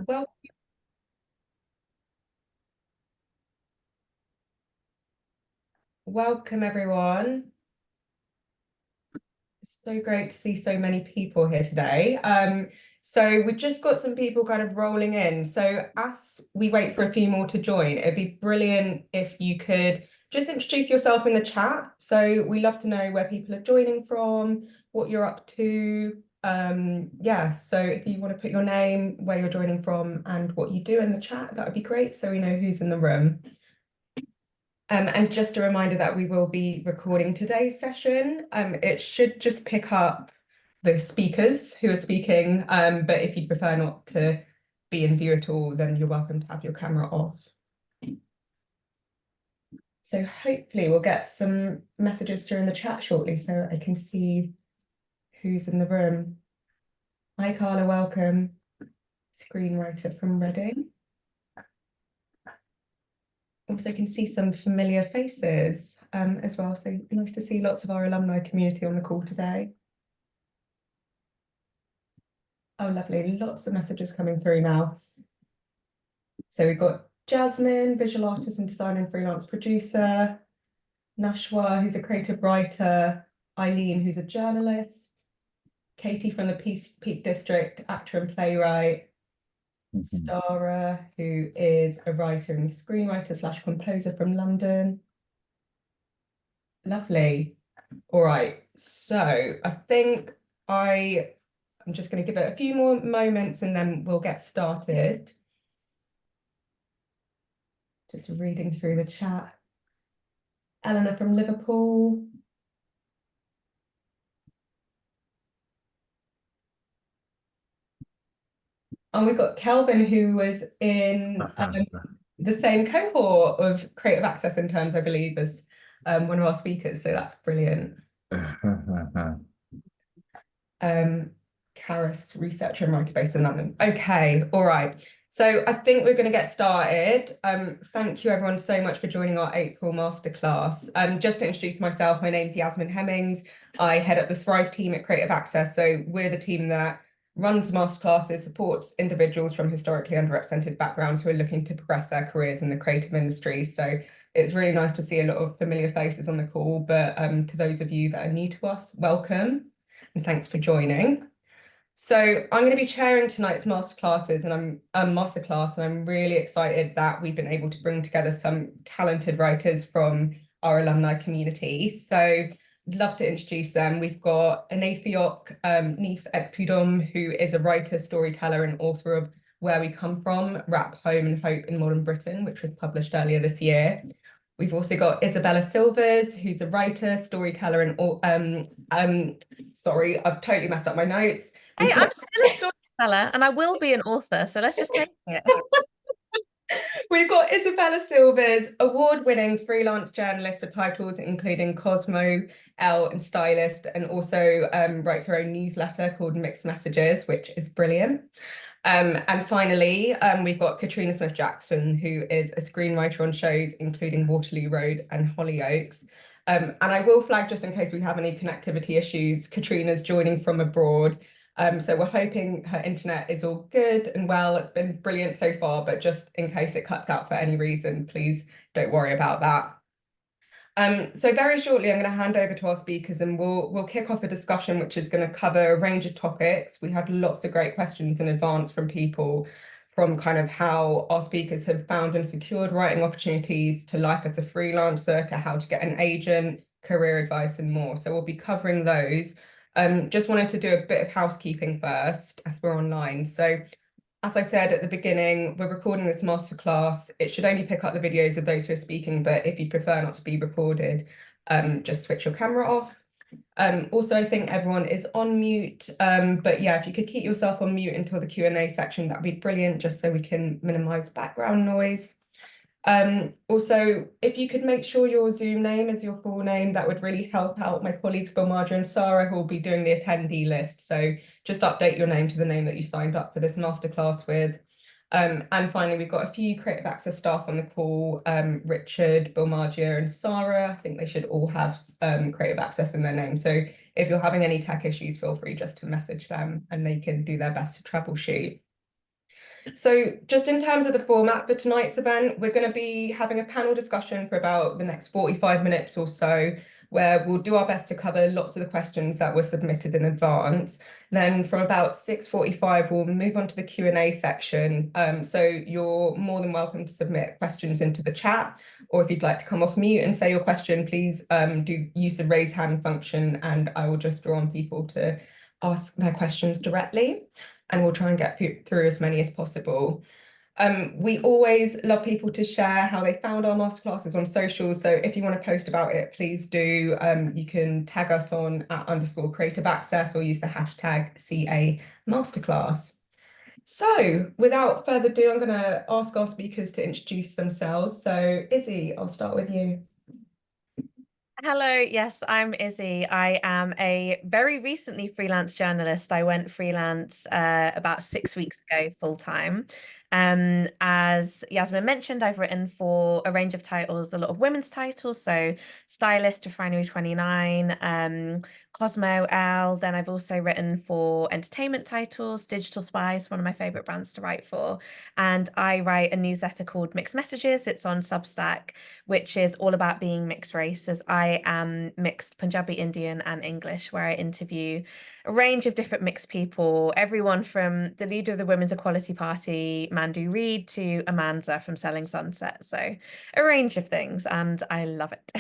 Well, welcome everyone. So great to see so many people here today. So we've just got some people kind of rolling in. So as we wait for a few more to join, it'd be brilliant if you could just introduce yourself in the chat. So we love to know where people are joining from, what you're up to. Yeah, so if you want to put your name, where you're joining from, and what you do in the chat, that would be great, so we know who's in the room. And just a reminder that we will be recording today's session. It should just pick up the speakers who are speaking, but if you prefer not to be in view at all, then you're welcome to have your camera off. So hopefully we'll get some messages through in the chat shortly so I can see who's in the room. Hi Carla, welcome. Screenwriter from Reading. Also can see some familiar faces as well. So nice to see lots of our alumni community on the call today. Oh, lovely. Lots of messages coming through now. So we've got Jasmine, visual artist and designer and freelance producer, Nashwa, who's a creative writer, Eileen, who's a journalist, Katie from the Peak District, actor and playwright, Stara, who is a writer and screenwriter / composer from London. Lovely. All right. So I think I'm just going to give it a few more moments and then we'll get started. Just reading through the chat. Eleanor from Liverpool. And we've got Kelvin, who was in the same cohort of Creative Access interns, I believe, as one of our speakers. So that's brilliant. Karis, researcher and writer based in London. Okay, all right. So I think we're going to get started. Thank you everyone so much for joining our April masterclass. Just to introduce myself, my name's Yasmin Hemmings. I head up the Thrive team at Creative Access. So we're the team that runs masterclasses, supports individuals from historically underrepresented backgrounds who are looking to progress their careers in the creative industry. So it's really nice to see a lot of familiar faces on the call, but to those of you that are new to us, welcome and thanks for joining. So I'm going to be chairing tonight's masterclasses and I'm really excited that we've been able to bring together some talented writers from our alumni community. So I'd love to introduce them. We've got Aniefiok Neef Ekpoudom, who is a writer, storyteller and author of Where We Come From, Rap, Home and Hope in Modern Britain, which was published earlier this year. We've also got Isabella Silvers, who's a writer, storyteller, and sorry, I've totally messed up my notes. Hey, I'm still a storyteller and I will be an author, so let's just take it. We've got Isabella Silvers, award-winning freelance journalist for titles including Cosmo, Elle and Stylist, and also writes her own newsletter called Mixed Messages, which is brilliant. And finally, we've got Katrina Smith-Jackson, who is a screenwriter on shows including Waterloo Road and Hollyoaks. And I will flag, just in case we have any connectivity issues, Katrina's joining from abroad. So we're hoping her internet is all good and well. It's been brilliant so far, but just in case it cuts out for any reason, please don't worry about that. So very shortly, I'm going to hand over to our speakers and we'll kick off a discussion which is going to cover a range of topics. We had lots of great questions in advance from people from kind of how our speakers have found and secured writing opportunities, to life as a freelancer, to how to get an agent, career advice and more. So we'll be covering those. Just wanted to do a bit of housekeeping first as we're online. So as I said at the beginning, we're recording this masterclass. It should only pick up the videos of those who are speaking, but if you prefer not to be recorded, just switch your camera off. Also, I think everyone is on mute, but yeah, if you could keep yourself on mute until the Q&A section, that'd be brilliant, just so we can minimize background noise. Also, if you could make sure your Zoom name is your full name, that would really help out my colleagues Bilmarja and Sarah, who will be doing the attendee list. So just update your name to the name that you signed up for this masterclass with. And finally, we've got a few Creative Access staff on the call, Richard, Bilmarja and Sarah. I think they should all have Creative Access in their name. So if you're having any tech issues, feel free just to message them and they can do their best to troubleshoot. So just in terms of the format for tonight's event, we're going to be having a panel discussion for about the next 45 minutes or so, where we'll do our best to cover lots of the questions that were submitted in advance. Then from about 6:45, we'll move on to the Q&A section. So you're more than welcome to submit questions into the chat, or if you'd like to come off mute and say your question, please do use the raise hand function, and I will just draw on people to ask their questions directly, and we'll try and get through as many as possible. We always love people to share how they found our masterclasses on social. So if you want to post about it, please do. You can tag us on @_creative access or use the hashtag CA Masterclass. So without further ado, I'm going to ask our speakers to introduce themselves. So Izzy, I'll start with you. Hello, yes, I'm Izzy. I am a very recently freelance journalist. I went freelance about 6 weeks ago full time. As Yasmin mentioned, I've written for a range of titles, a lot of women's titles, so Stylist, Refinery 29, Cosmo, Elle. Then I've also written for entertainment titles, Digital Spice, one of my favorite brands to write for. And I write a newsletter called Mixed Messages. It's on Substack, which is all about being mixed race, as I am mixed Punjabi, Indian, and English, where I interview a range of different mixed people, everyone from the leader of the Women's Equality Party, Mandu Reid, to Amanza from Selling Sunset. So a range of things, and I love it.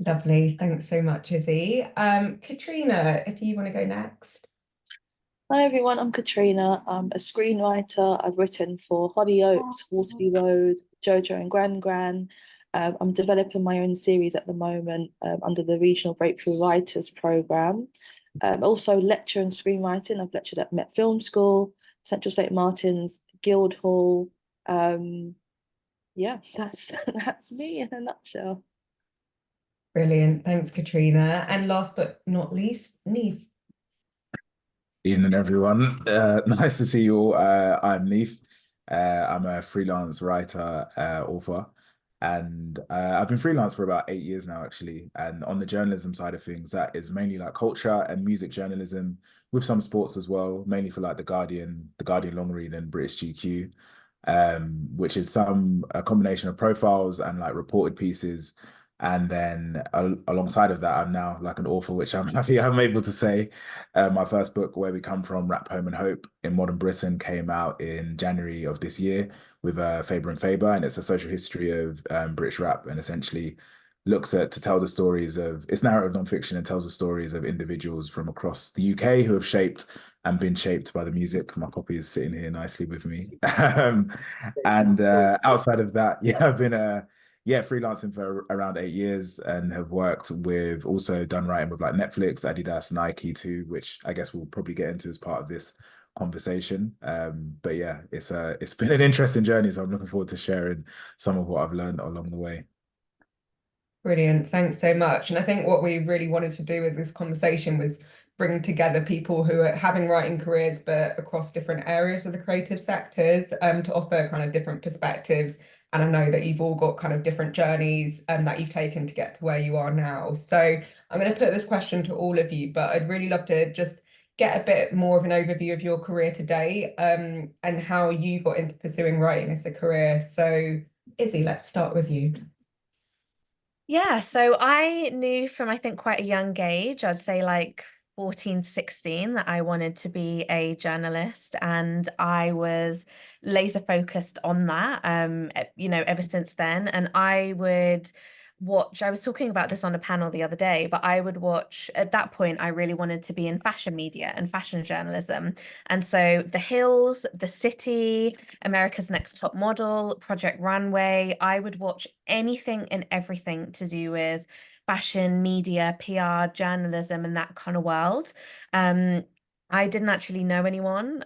Lovely. Thanks so much, Izzy. Katrina, if you want to go next. Hi everyone, I'm Katrina. I'm a screenwriter. I've written for Hollyoaks, Waterloo Road, Jojo and Gran Gran. I'm developing my own series at the moment under the Regional Breakthrough Writers Programme. Also lecture and screenwriting. I've lectured at Met Film School, Central St Martin's, Guildhall. Yeah, that's me in a nutshell. Brilliant. Thanks, Katrina. And last but not least, Neef. Evening, everyone. Nice to see you all. I'm Neef. I'm a freelance writer, author, and I've been freelance for about 8 years now, actually. And on the journalism side of things, that is mainly like culture and music journalism, with some sports as well, mainly for like the Guardian long read, and British GQ, which is a combination of profiles and like reported pieces. And then alongside of that, I'm now like an author, which I'm happy I'm able to say. My first book, Where We Come From, Rap, Home and Hope in Modern Britain, came out in January of this year with Faber and Faber, and it's a social history of British rap, and essentially looks at to tell the stories of, it's narrative nonfiction and tells the stories of individuals from across the UK who have shaped and been shaped by the music. My copy is sitting here nicely with me. And outside of that, yeah, I've been freelancing for around 8 years, and have worked with, also done writing with like Netflix, Adidas, Nike too, which I guess we'll probably get into as part of this conversation. But yeah, it's been an interesting journey, so I'm looking forward to sharing some of what I've learned along the way. Brilliant. Thanks so much. And I think what we really wanted to do with this conversation was bring together people who are having writing careers, but across different areas of the creative sectors, to offer kind of different perspectives. And I know that you've all got kind of different journeys that you've taken to get to where you are now. So I'm going to put this question to all of you, but I'd really love to just get a bit more of an overview of your career today, and how you got into pursuing writing as a career. So Izzy, let's start with you. Yeah, so I knew from, I think, quite a young age, I'd say like 14, 16, that I wanted to be a journalist, and I was laser focused on that, ever since then. And I was talking about this on a panel the other day, but I would watch, at that point, I really wanted to be in fashion media and fashion journalism. And so The Hills, The City, America's Next Top Model, Project Runway, I would watch anything and everything to do with fashion, media, PR, journalism, and that kind of world. I didn't actually know anyone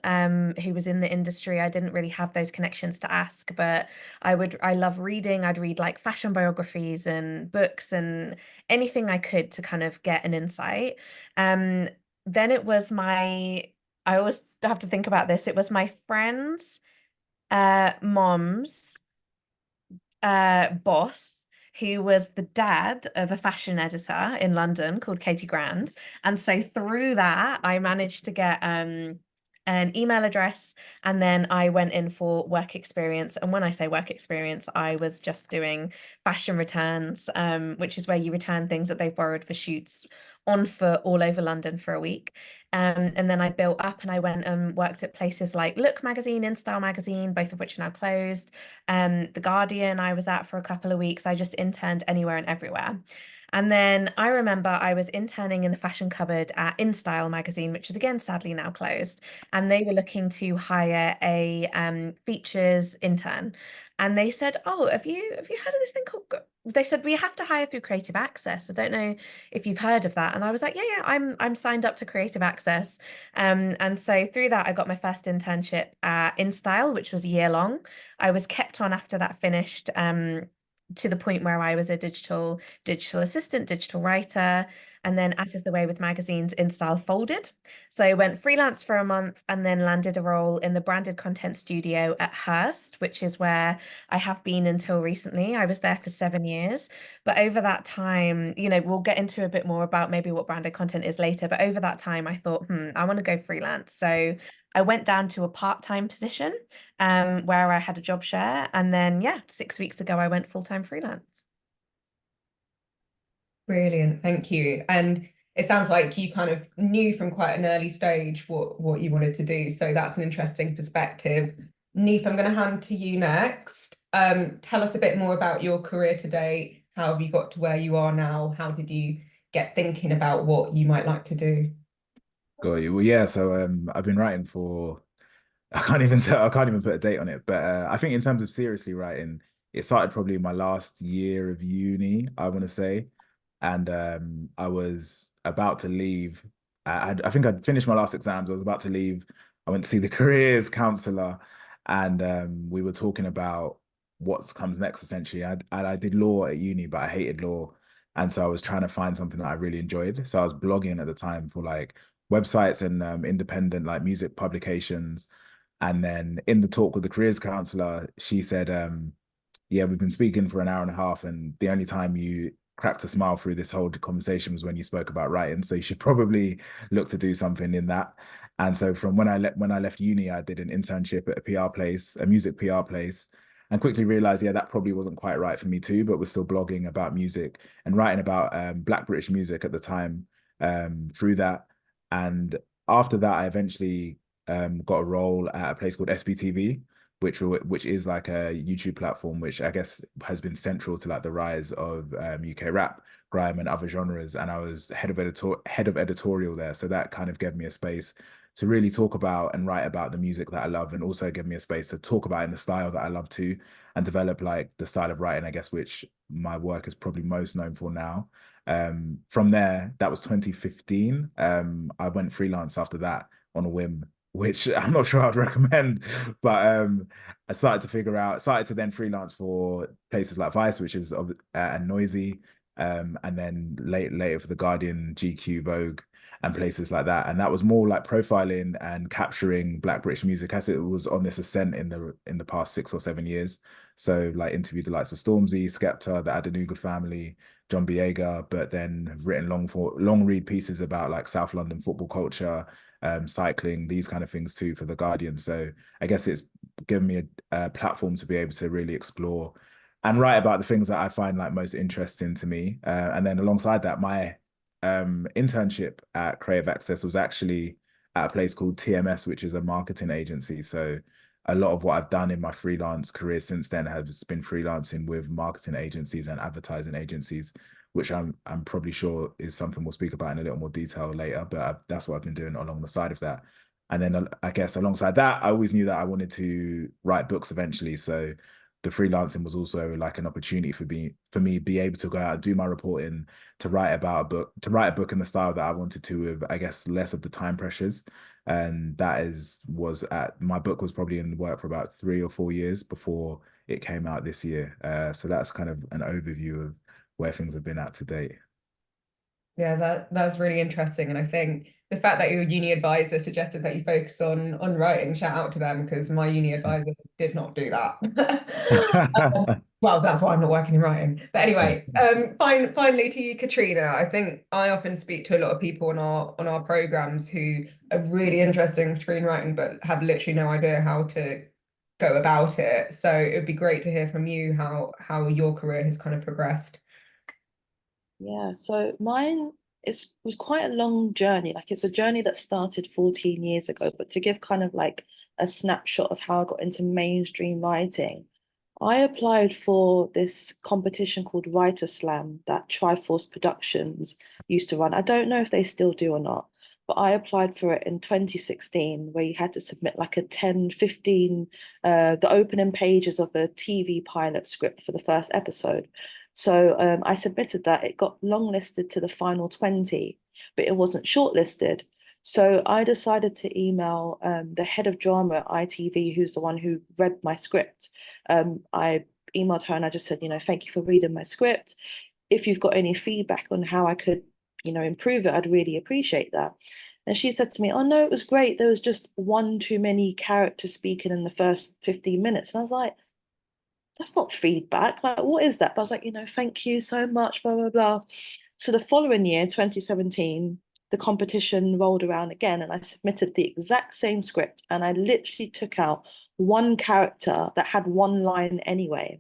who was in the industry. I didn't really have those connections to ask, but I love reading. I'd read like fashion biographies and books and anything I could to kind of get an insight. Then it was I always have to think about this. It was my friend's mom's boss, who was the dad of a fashion editor in London called Katie Grand. And so through that, I managed to get an email address, and then I went in for work experience. And when I say work experience, I was just doing fashion returns, which is where you return things that they've borrowed for shoots on foot all over London for a week. And then I built up and I went and worked at places like Look magazine, InStyle magazine, both of which are now closed. The Guardian I was at for a couple of weeks. I just interned anywhere and everywhere. And then I remember I was interning in the fashion cupboard at InStyle magazine, which is again sadly now closed. And they were looking to hire a features intern. And they said, "Oh, have you heard of this thing called?" They said, "We have to hire through Creative Access. I don't know if you've heard of that." And I was like, "Yeah, I'm signed up to Creative Access." And so through that, I got my first internship at InStyle, which was a year long. I was kept on after that finished. To the point where I was a digital assistant, digital writer, and then as is the way with magazines, InStyle folded. So I went freelance for a month and then landed a role in the branded content studio at Hearst, which is where I have been until recently. I was there for 7 years, but over that time, we'll get into a bit more about maybe what branded content is later, but over that time I thought, I want to go freelance. So I went down to a part-time position where I had a job share. And then, 6 weeks ago, I went full-time freelance. Brilliant, thank you. And it sounds like you kind of knew from quite an early stage what you wanted to do. So that's an interesting perspective. Neef, I'm going to hand to you next. Tell us a bit more about your career to date. How have you got to where you are now? How did you get thinking about what you might like to do? Got you. Well, yeah. So I've been writing for I can't even put a date on it, but I think in terms of seriously writing, it started probably in my last year of uni, I want to say, and I was about to leave. I think I'd finished my last exams. I was about to leave. I went to see the careers counselor, and we were talking about what comes next. Essentially, I did law at uni, but I hated law, and so I was trying to find something that I really enjoyed. So I was blogging at the time for like websites and independent like music publications. And then in the talk with the careers counselor, she said, yeah, we've been speaking for an hour and a half, and the only time you cracked a smile through this whole conversation was when you spoke about writing. So you should probably look to do something in that. And so from when I left uni, I did an internship at a PR place, a music PR place, and quickly realized, yeah, that probably wasn't quite right for me too, but was still blogging about music and writing about Black British music at the time through that. And after that, I eventually got a role at a place called SBTV, which is like a YouTube platform, which I guess has been central to like the rise of UK rap, grime, and other genres. And I was head of editorial there, so that kind of gave me a space to really talk about and write about the music that I love, and also give me a space to talk about in the style that I love too, and develop like the style of writing, I guess, which my work is probably most known for now. From there, that was 2015. I went freelance after that on a whim, which I'm not sure I'd recommend, but I started to then freelance for places like Vice, which is and Noisy, and then later for The Guardian, GQ, Vogue, and places like that. And that was more like profiling and capturing Black British music as it was on this ascent in the past 6 or 7 years. So like interviewed the likes of Stormzy, Skepta, the Adenuga family, John Boyega, but then have written long read pieces about like South London football culture, cycling, these kind of things too for The Guardian. So I guess it's given me a platform to be able to really explore and write about the things that I find like most interesting to me. And then alongside that, my internship at Creative Access was actually at a place called TMS, which is a marketing agency. So a lot of what I've done in my freelance career since then has been freelancing with marketing agencies and advertising agencies, which I'm probably sure is something we'll speak about in a little more detail later. But that's what I've been doing along the side of that. And then I guess alongside that, I always knew that I wanted to write books eventually. So the freelancing was also like an opportunity for me be able to go out and do my reporting, to write a book in the style that I wanted to, with I guess less of the time pressures. And my book was probably in the work for about 3 or 4 years before it came out this year. So that's kind of an overview of where things have been at to date. Yeah, that's really interesting. And I think the fact that your uni advisor suggested that you focus on writing, shout out to them, because my uni advisor did not do that. Well, that's why I'm not working in writing. But anyway, finally to you, Katrina. I think I often speak to a lot of people on our programs who are really interested in screenwriting, but have literally no idea how to go about it. So it would be great to hear from you how your career has kind of progressed. Yeah, so mine was quite a long journey. Like it's a journey that started 14 years ago, but to give kind of like a snapshot of how I got into mainstream writing, I applied for this competition called Writer Slam that Triforce Productions used to run. I don't know if they still do or not, but I applied for it in 2016, where you had to submit like a 10, 15, the opening pages of a TV pilot script for the first episode. So I submitted that. It got longlisted to the final 20, but it wasn't shortlisted. So I decided to email the head of drama at ITV, who's the one who read my script. I emailed her and I just said, thank you for reading my script. If you've got any feedback on how I could, improve it, I'd really appreciate that. And she said to me, oh no, it was great. There was just one too many characters speaking in the first 15 minutes. And I was like, that's not feedback. Like, what is that? But I was like, thank you so much, blah, blah, blah. So the following year, 2017, the competition rolled around again and I submitted the exact same script and I literally took out one character that had one line anyway.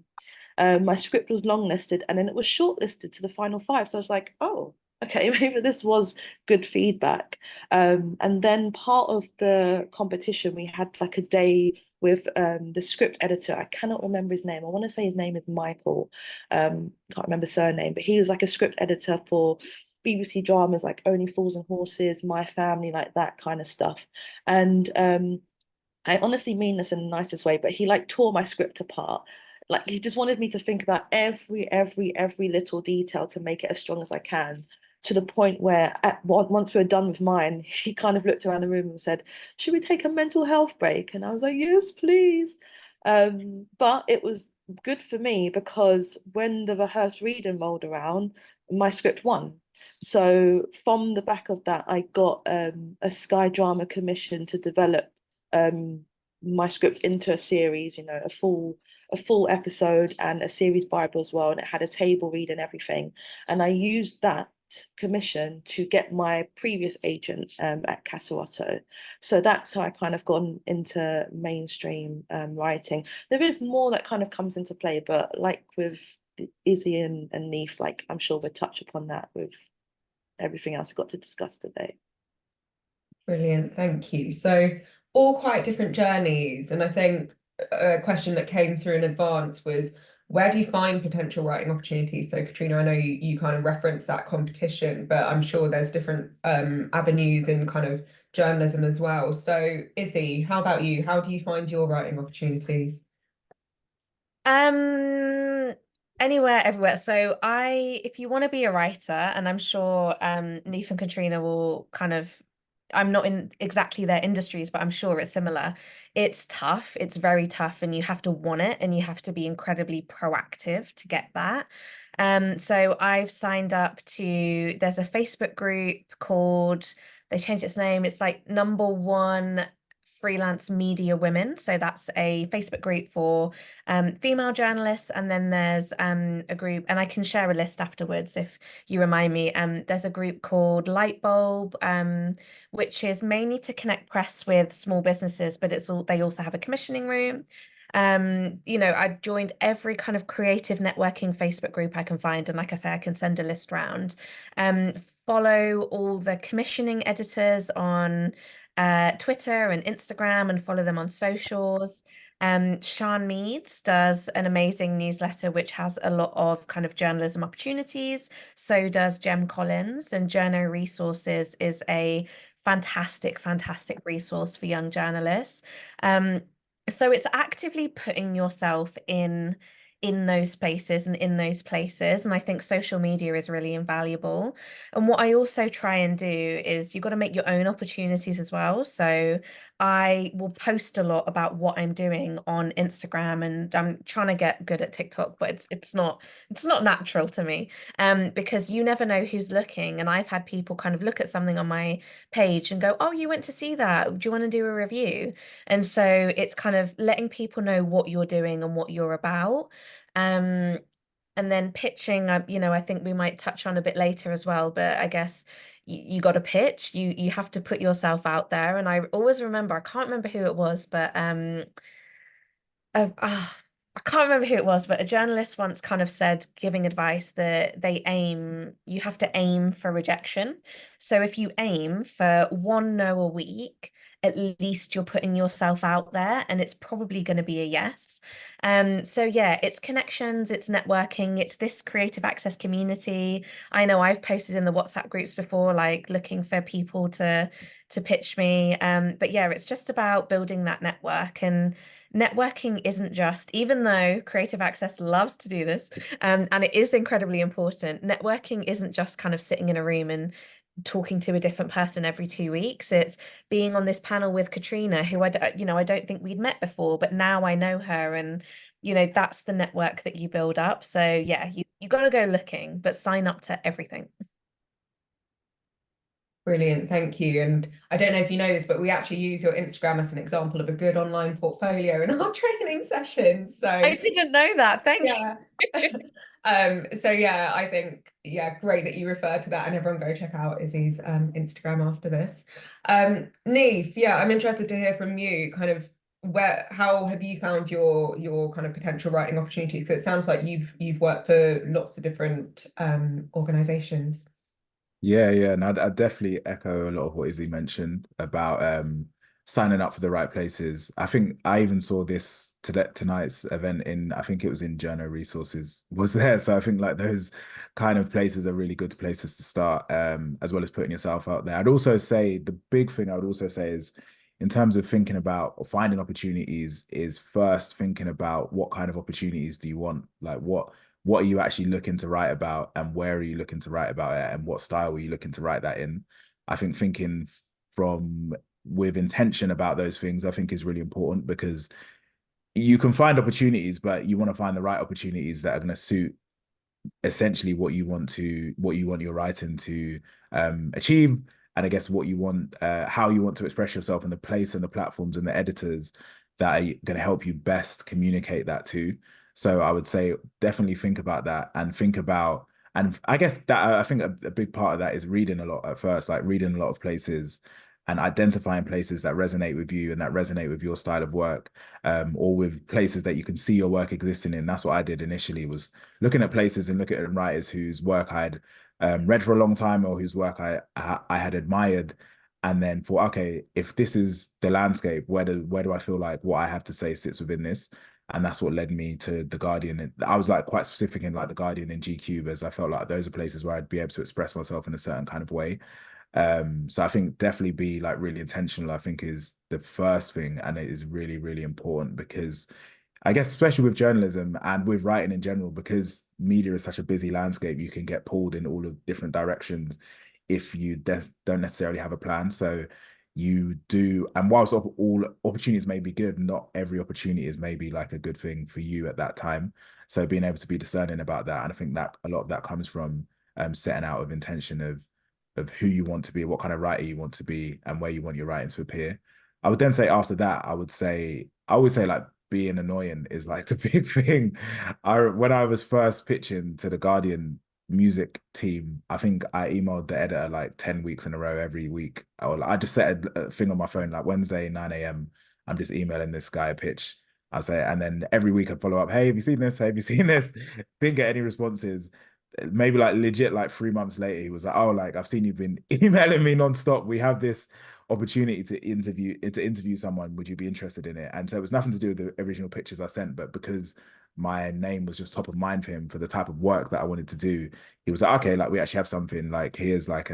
My script was longlisted and then it was shortlisted to the final 5. So I was like, oh, okay, maybe this was good feedback. And then part of the competition, we had like a day with the script editor. I cannot remember his name. I want to say his name is Michael. Can't remember surname, but he was like a script editor for BBC dramas like Only Fools and Horses, My Family, like that kind of stuff. And I honestly mean this in the nicest way, but he like tore my script apart. Like he just wanted me to think about every little detail to make it as strong as I can. To the point where once we were done with mine, he kind of looked around the room and said, "Should we take a mental health break?" And I was like, "Yes, please." But it was good for me because when the rehearsed reading rolled around, my script won. So from the back of that, I got a Sky Drama commission to develop my script into a series, a full episode and a series Bible as well, and it had a table read and everything. And I used that commission to get my previous agent at Casa Otto. So that's how I kind of gone into mainstream writing. There is more that kind of comes into play, but like with Izzy and Neef, like I'm sure we'll touch upon that with everything else we've got to discuss today. Brilliant, thank you. So all quite different journeys, and I think a question that came through in advance was, where do you find potential writing opportunities? So Katrina, I know you kind of referenced that competition, but I'm sure there's different avenues in kind of journalism as well. So Izzy, how about you? How do you find your writing opportunities? Anywhere, everywhere. So if you want to be a writer, and I'm sure Neef and Katrina will kind of, I'm not in exactly their industries, but I'm sure it's similar. It's tough. It's very tough, and you have to want it, and you have to be incredibly proactive to get that. So I've signed up to, there's a Facebook group called, they changed its name. It's like #1 Freelance Media Women. So that's a Facebook group for female journalists. And then there's a group, and I can share a list afterwards if you remind me. There's a group called Lightbulb, which is mainly to connect press with small businesses, but they also have a commissioning room. I've joined every kind of creative networking Facebook group I can find, and like I say, I can send a list round. Follow all the commissioning editors on Twitter and Instagram, and follow them on socials. Sian Meads does an amazing newsletter which has a lot of kind of journalism opportunities. So does Jem Collins, and Journo Resources is a fantastic resource for young journalists. So it's actively putting yourself in those spaces and in those places. And I think social media is really invaluable. And what I also try and do is you've got to make your own opportunities as well. So I will post a lot about what I'm doing on Instagram, and I'm trying to get good at TikTok, but it's not natural to me, because you never know who's looking. And I've had people kind of look at something on my page and go, "Oh, you went to see that. Do you want to do a review?" And so it's kind of letting people know what you're doing and what you're about. Um, and then pitching, I think we might touch on a bit later as well, but I guess you got to pitch, you have to put yourself out there. And I always remember, I can't remember who it was, but I can't remember who it was, but a journalist once kind of said, giving advice, that you have to aim for rejection. So if you aim for one no a week, at least you're putting yourself out there, and it's probably going to be a yes. So yeah, it's connections, it's networking, it's this creative access community. I know I've posted in the WhatsApp groups before, like looking for people to pitch me. But yeah, it's just about building that network. And networking isn't just, even though creative access loves to do this, and it is incredibly important, networking isn't just kind of sitting in a room and talking to a different person every 2 weeks. It's being on this panel with Katrina, who I don't think we'd met before, but now I know her, and that's the network that you build up. So yeah, you got to go looking, but sign up to everything. Brilliant, thank you. And I don't know if you know this, but we actually use your Instagram as an example of a good online portfolio in our training sessions. So I didn't know that. Thank yeah. you. So yeah, I think, yeah, great that you refer to that, and everyone go check out Izzy's Instagram after this. Neef, yeah, I'm interested to hear from you, kind of how have you found your kind of potential writing opportunities? Because it sounds like you've worked for lots of different organizations. Yeah, and I definitely echo a lot of what Izzy mentioned about signing up for the right places. I think I even saw this tonight's event I think it was in Journal Resources was there. So I think like those kind of places are really good places to start, as well as putting yourself out there. I'd also say the big thing I would also say is, in terms of thinking about or finding opportunities, is first thinking about what kind of opportunities do you want? Like what are you actually looking to write about, and where are you looking to write about it, and what style are you looking to write that in? I think thinking with intention about those things, I think, is really important, because you can find opportunities, but you want to find the right opportunities that are going to suit essentially what you want your writing to achieve, and I guess what you want, how you want to express yourself, and the place and the platforms and the editors that are going to help you best communicate that to. So I would say definitely think about that, and I guess that I think a big part of that is reading a lot at first, like reading a lot of places and identifying places that resonate with you and that resonate with your style of work, or with places that you can see your work existing in. That's what I did initially, was looking at places and looking at writers whose work I'd read for a long time, or whose work I had admired, and then thought, okay, if this is the landscape, where do I feel like what I have to say sits within this? And that's what led me to The Guardian. I was like quite specific in like The Guardian and GQ, as I felt like those are places where I'd be able to express myself in a certain kind of way. So I think definitely be like really intentional, I think, is the first thing, and it is really, really important, because I guess especially with journalism and with writing in general, because media is such a busy landscape, you can get pulled in all of different directions if you don't necessarily have a plan. So you do, and whilst all opportunities may be good, not every opportunity is maybe like a good thing for you at that time. So being able to be discerning about that, and I think that a lot of that comes from setting out of intention of who you want to be, what kind of writer you want to be, and where you want your writing to appear. I would then say after that, I always say like being annoying is like the big thing. When I was first pitching to the Guardian music team, I think I emailed the editor like 10 weeks in a row every week. I just set a thing on my phone like Wednesday 9 a.m. I'm just emailing this guy a pitch. I'll say, and then every week I'd follow up, hey, have you seen this? Have you seen this? Didn't get any responses. Maybe like legit like 3 months later, he was like, oh, like I've seen you've been emailing me nonstop. We have this opportunity to interview someone. Would you be interested in it? And so it was nothing to do with the original pictures I sent, but because my name was just top of mind for him for the type of work that I wanted to do, he was like, okay, like we actually have something, like here's like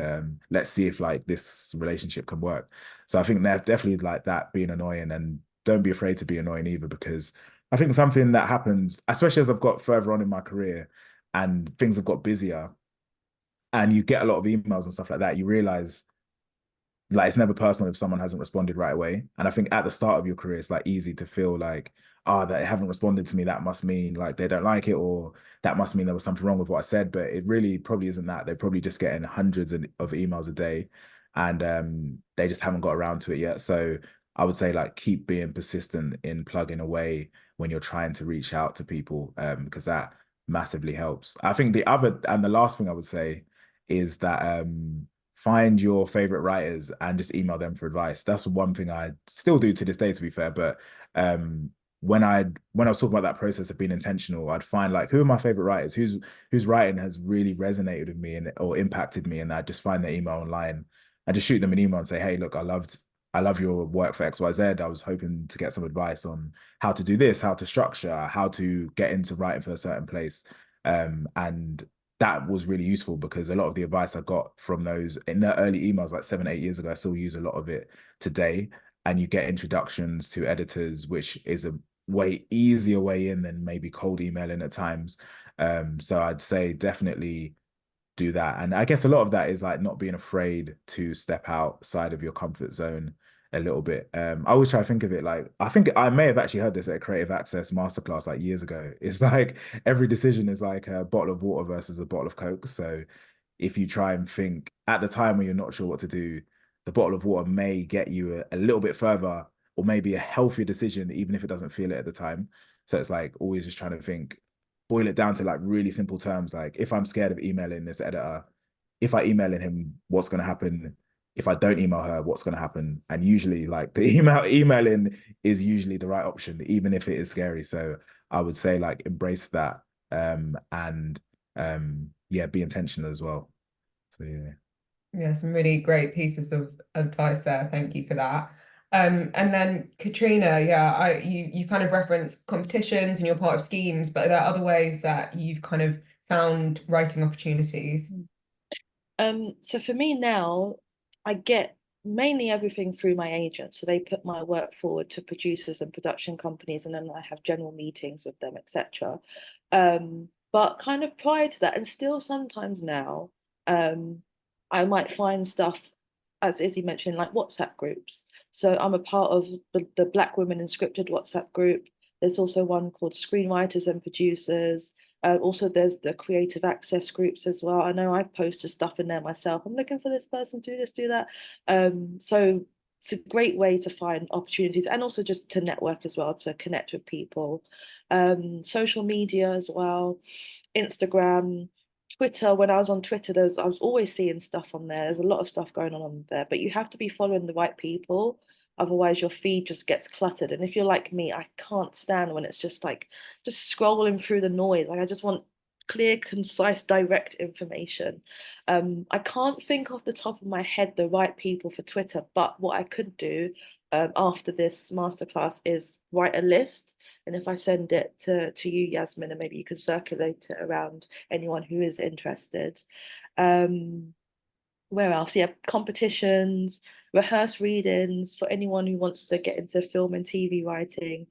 let's see if like this relationship can work. So I think that's definitely like that, being annoying, and don't be afraid to be annoying either, because I think something that happens, especially as I've got further on in my career and things have got busier, and you get a lot of emails and stuff like that, you realize like it's never personal if someone hasn't responded right away. And I think at the start of your career, it's like easy to feel like, ah, that they haven't responded to me, that must mean like they don't like it, or that must mean there was something wrong with what I said. But it really probably isn't that. They're probably just getting hundreds of emails a day, and they just haven't got around to it yet. So I would say like keep being persistent in plugging away when you're trying to reach out to people, because that massively helps. I think the other and the last thing I would say is that find your favorite writers and just email them for advice. That's one thing I still do to this day, to be fair. But when I was talking about that process of being intentional, I'd find like who are my favorite writers, whose writing has really resonated with me and or impacted me, and I just find their email online. I just shoot them an email and say, hey, look, I love your work for XYZ. I was hoping to get some advice on how to do this, how to structure, how to get into writing for a certain place. And that was really useful because a lot of the advice I got from those in the early emails, like 7, 8 years ago, I still use a lot of it today. And you get introductions to editors, which is a way easier way in than maybe cold emailing at times. So I'd say definitely do that. And I guess a lot of that is like not being afraid to step outside of your comfort zone a little bit. I always try to think of it like, I think I may have actually heard this at a Creative Access Masterclass like years ago. It's like every decision is like a bottle of water versus a bottle of Coke. So if you try and think at the time when you're not sure what to do, the bottle of water may get you a little bit further, or maybe a healthier decision, even if it doesn't feel it at the time. So it's like always just trying to think, boil it down to like really simple terms. Like if I'm scared of emailing this editor, if I email him, what's going to happen? If I don't email her, what's going to happen? And usually like the emailing is usually the right option, even if it is scary. So I would say like embrace that, and yeah, be intentional as well. So yeah. Yeah, some really great pieces of advice there. Thank you for that. And then Katrina, yeah, you kind of referenced competitions and you're part of schemes, but are there other ways that you've kind of found writing opportunities? So for me now, I get mainly everything through my agent. So they put my work forward to producers and production companies, and then I have general meetings with them, etc. But kind of prior to that, and still sometimes now, I might find stuff, as Izzy mentioned, like WhatsApp groups. So I'm a part of the Black Women in Scripted WhatsApp group. There's also one called Screenwriters and Producers. Also, there's the creative access groups as well. I know I've posted stuff in there myself. I'm looking for this person, do this, do that. So it's a great way to find opportunities and also just to network as well, to connect with people. Social media as well, Instagram, Twitter. When I was on Twitter, I was always seeing stuff on there. There's a lot of stuff going on there, but you have to be following the right people. Otherwise, your feed just gets cluttered. And if you're like me, I can't stand when it's just like just scrolling through the noise. Like I just want clear, concise, direct information. I can't think off the top of my head the right people for Twitter, but what I could do after this masterclass is write a list. And if I send it to you, Yasmin, and maybe you can circulate it around anyone who is interested. Where else? Yeah, competitions, rehearse readings for anyone who wants to get into film and TV writing.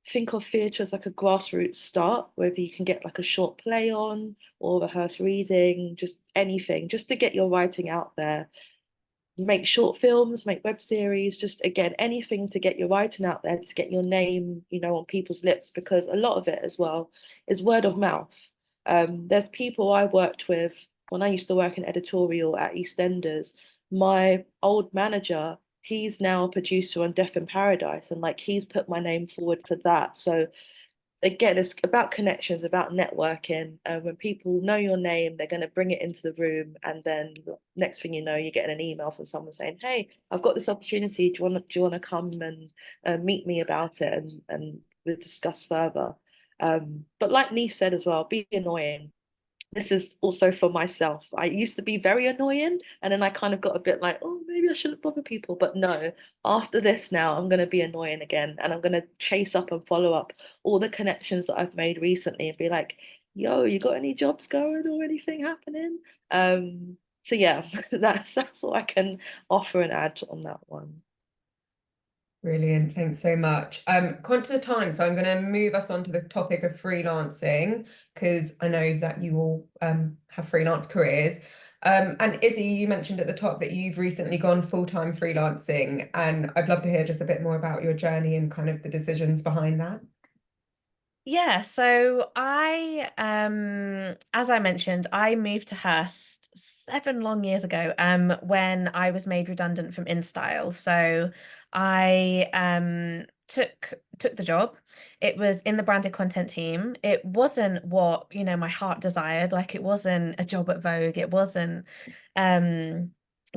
Think of theatre as like a grassroots start, whether you can get like a short play on or rehearse reading, just anything, just to get your writing out there. Make short films, make web series, just again, anything to get your writing out there, to get your name, on people's lips, because a lot of it as well is word of mouth. There's people I worked with when I used to work in editorial at EastEnders. My old manager, he's now a producer on Death in Paradise, and like he's put my name forward for that. So again, it's about connections, about networking. When people know your name, they're going to bring it into the room, and then next thing you know, you're getting an email from someone saying, "Hey, I've got this opportunity. Do you want to come and meet me about it, and we'll discuss further." But like Neef said as well, be annoying. This is also for myself. I used to be very annoying, and then I kind of got a bit like, oh, maybe I shouldn't bother people. But no, after this now, I'm going to be annoying again, and I'm going to chase up and follow up all the connections that I've made recently and be like, yo, you got any jobs going or anything happening? So yeah, that's all I can offer and add on that one. Brilliant, thanks so much. Conscious of time, so I'm going to move us on to the topic of freelancing because I know that you all have freelance careers. And Izzy, you mentioned at the top that you've recently gone full-time freelancing, and I'd love to hear just a bit more about your journey and kind of the decisions behind that. Yeah, so I as I mentioned, I moved to Hurst 7 long years ago when I was made redundant from InStyle. So I took the job. It was in the branded content team. It wasn't what, my heart desired. Like, it wasn't a job at Vogue. It wasn't um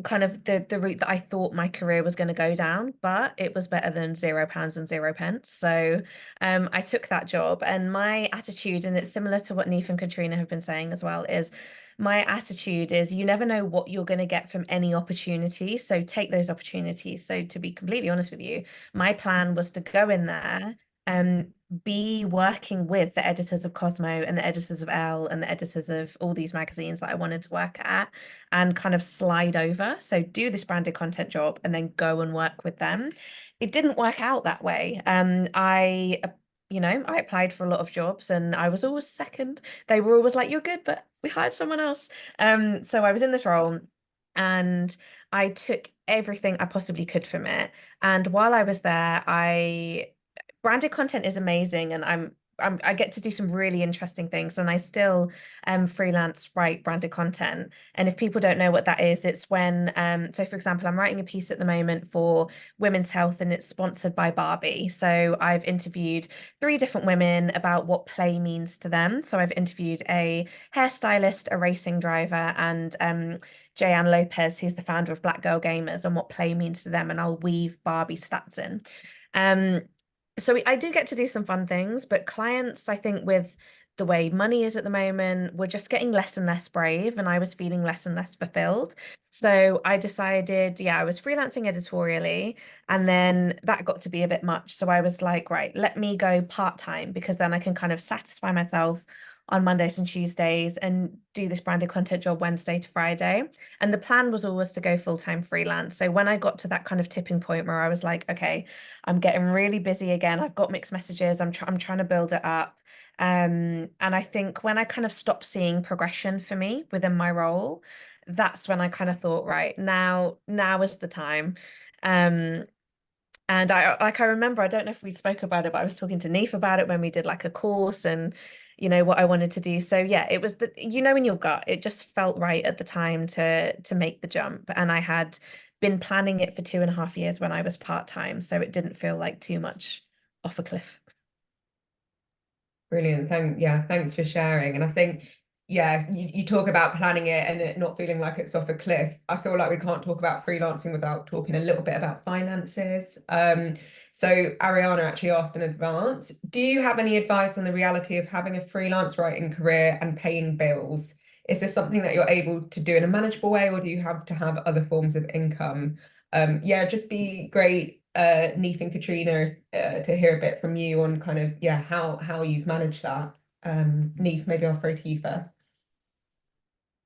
kind of the route that I thought my career was going to go down, but it was better than £0 and 0 pence. So I took that job, and my attitude, and it's similar to what Neef and Katrina have been saying as well, is my attitude is you never know what you're going to get from any opportunity. So take those opportunities. So to be completely honest with you, my plan was to go in there and be working with the editors of Cosmo and the editors of Elle and the editors of all these magazines that I wanted to work at, and kind of slide over. So do this branded content job and then go and work with them. It didn't work out that way. I applied for a lot of jobs and I was always second. They were always like, "You're good, but we hired someone else." So I was in this role and I took everything I possibly could from it. And while I was there, branded content is amazing, and I get to do some really interesting things, and I still freelance write branded content. And if people don't know what that is, it's when so for example, I'm writing a piece at the moment for women's health, and it's sponsored by Barbie. So I've interviewed 3 different women about what play means to them. So I've interviewed a hairstylist, a racing driver, and Jayanne Lopez, who's the founder of Black Girl Gamers, on what play means to them, and I'll weave Barbie stats in. So I do get to do some fun things, but clients, I think, with the way money is at the moment, were just getting less and less brave, and I was feeling less and less fulfilled. So I decided, I was freelancing editorially, and then that got to be a bit much. So I was like, right, let me go part-time, because then I can kind of satisfy myself on Mondays and Tuesdays and do this branded content job Wednesday to Friday. And the plan was always to go full-time freelance. So when I got to that kind of tipping point where I was like, okay, I'm getting really busy again, I've got mixed messages, I'm trying to build it up. And I think when I kind of stopped seeing progression for me within my role, that's when I kind of thought, right, now is the time. And I remember, I don't know if we spoke about it, but I was talking to Neef about it when we did like a course, and what I wanted to do. So yeah, it was in your gut, it just felt right at the time to make the jump. And I had been planning it for 2.5 years when I was part-time, so it didn't feel like too much off a cliff. Brilliant. Thanks for sharing. And I think, you talk about planning it and it not feeling like it's off a cliff. I feel like we can't talk about freelancing without talking a little bit about finances. So Ariana actually asked in advance, do you have any advice on the reality of having a freelance writing career and paying bills? Is this something that you're able to do in a manageable way, or do you have to have other forms of income? Just be great, Neef and Katrina, to hear a bit from you on kind of how you've managed that. Neef, maybe I'll throw to you first.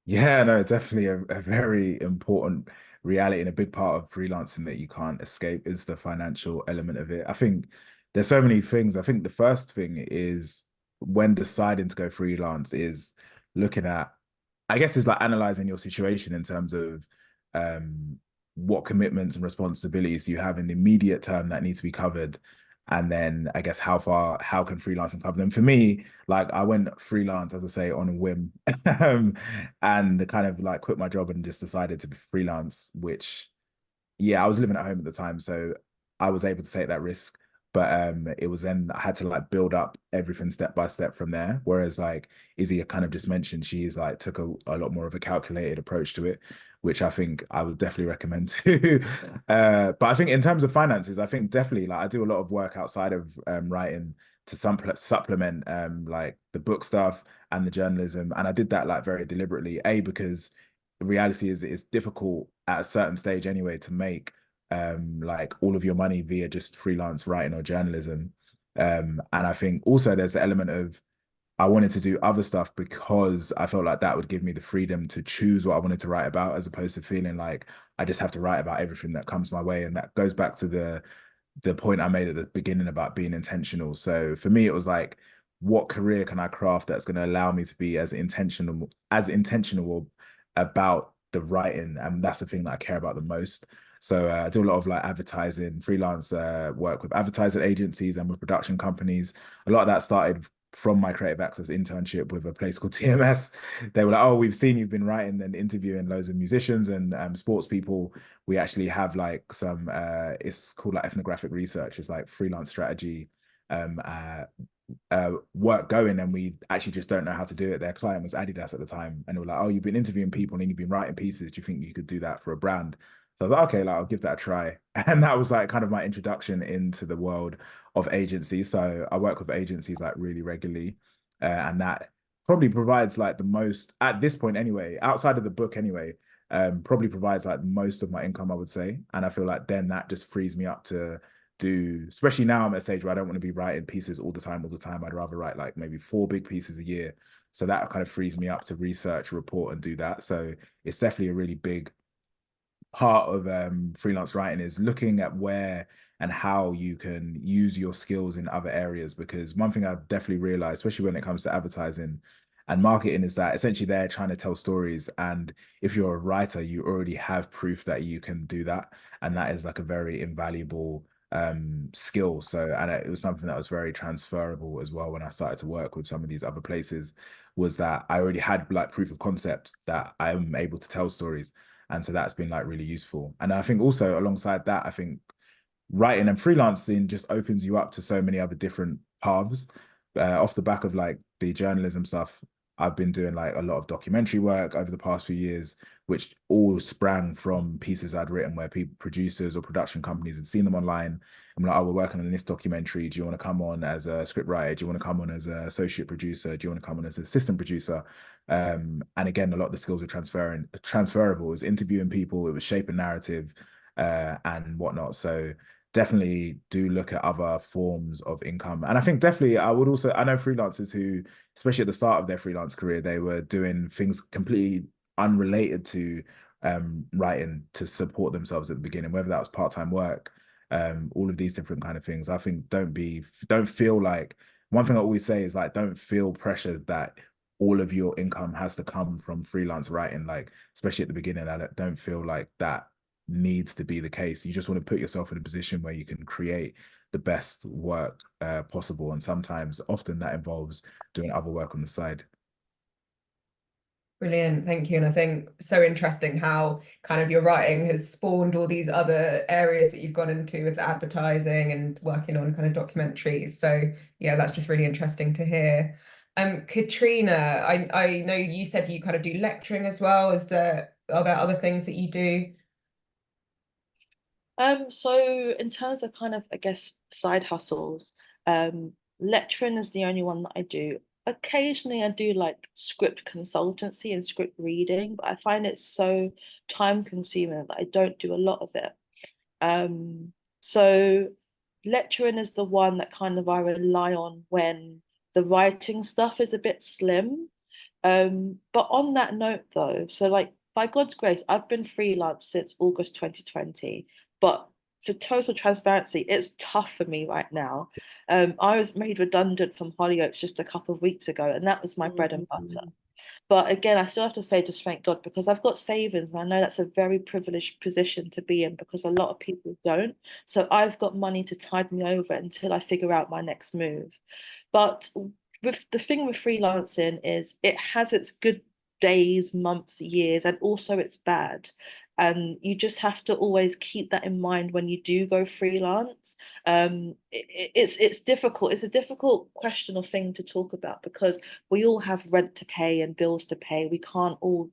Yeah, no, definitely a very important reality and a big part of freelancing that you can't escape is the financial element of it. I think there's so many things. I think the first thing is, when deciding to go freelance, is looking at, I guess, is like analyzing your situation in terms of what commitments and responsibilities you have in the immediate term that need to be covered. And then I guess how can freelancing cover them? For me, like, I went freelance, as I say, on a whim, and kind of like quit my job and just decided to be freelance, which, I was living at home at the time, so I was able to take that risk. But it was then I had to like build up everything step by step from there. Whereas like Izzy kind of just mentioned, she's like took a lot more of a calculated approach to it, which I think I would definitely recommend too. But I think in terms of finances, I think definitely like I do a lot of work outside of writing to supplement like the book stuff and the journalism. And I did that like very deliberately, because the reality is it's difficult at a certain stage anyway to make like all of your money via just freelance writing or journalism. And I think also there's the element of, I wanted to do other stuff because I felt like that would give me the freedom to choose what I wanted to write about, as opposed to feeling like I just have to write about everything that comes my way. And that goes back to the point I made at the beginning about being intentional. So for me, it was like, what career can I craft that's going to allow me to be as intentional about the writing, and that's the thing that I care about the most. So I do a lot of like advertising, freelance work with advertising agencies and with production companies. A lot of that started from my creative access internship with a place called TMS. They were like, "Oh, we've seen you've been writing and interviewing loads of musicians and sports people. We actually have like some it's called like ethnographic research. It's like freelance strategy um uh work going, and we actually just don't know how to do it." Their client was Adidas at the time, and they were like, "Oh, you've been interviewing people and you've been writing pieces. Do you think you could do that for a brand?" So I was like, "Okay, like I'll give that a try." And that was like kind of my introduction into the world of agencies. So I work with agencies like really regularly, and that probably provides like the most at this point anyway, outside of the book anyway. Probably provides like most of my income, I would say, and I feel like then that just frees me up to do, especially now I'm at a stage where I don't want to be writing pieces all the time. I'd rather write like maybe 4 big pieces a year. So that kind of frees me up to research, report, and do that. So it's definitely a really big part of freelance writing, is looking at where and how you can use your skills in other areas. Because one thing I've definitely realized, especially when it comes to advertising and marketing, is that essentially they're trying to tell stories. And if you're a writer, you already have proof that you can do that. And that is like a very invaluable skill. So, and it was something that was very transferable as well when I started to work with some of these other places, was that I already had like proof of concept that I'm able to tell stories. And so that's been like really useful. And I think also alongside that, I think writing and freelancing just opens you up to so many other different paths. Off the back of like the journalism stuff, I've been doing like a lot of documentary work over the past few years, which all sprang from pieces I'd written where people, producers or production companies, had seen them online. I'm like, "Oh, we're working on this documentary. Do you want to come on as a script writer? Do you want to come on as an associate producer? Do you want to come on as an assistant producer?" And again, a lot of the skills were transferable. It was interviewing people, it was shaping narrative, and whatnot. So definitely do look at other forms of income. And I think definitely I would also, I know freelancers who, especially at the start of their freelance career, they were doing things completely unrelated to writing to support themselves at the beginning, whether that was part-time work, all of these different kind of things. I think don't feel like, one thing I always say is like, don't feel pressured that all of your income has to come from freelance writing. Like, especially at the beginning, I don't feel like that needs to be the case. You just want to put yourself in a position where you can create the best work possible. And sometimes, often that involves doing other work on the side. Brilliant, thank you. And I think so interesting how kind of your writing has spawned all these other areas that you've gone into with advertising and working on kind of documentaries. So yeah, that's just really interesting to hear. Katrina, I know you said you kind of do lecturing as well. Are there other things that you do? So in terms of kind of, I guess, side hustles, lecturing is the only one that I do. Occasionally I do like script consultancy and script reading, but I find it so time consuming that I don't do a lot of it. So lecturing is the one that kind of I rely on when the writing stuff is a bit slim. But on that note though, so like by God's grace, I've been freelance since August 2020, but for total transparency, it's tough for me right now. I was made redundant from Hollyoaks just a couple of weeks ago, and that was my bread and butter. But again, I still have to say just thank God, because I've got savings, and I know that's a very privileged position to be in because a lot of people don't. So I've got money to tide me over until I figure out my next move. But with the thing with freelancing is it has its good days, months, years, and also it's bad. And you just have to always keep that in mind when you do go freelance. It's difficult. It's a difficult question or thing to talk about because we all have rent to pay and bills to pay. We can't all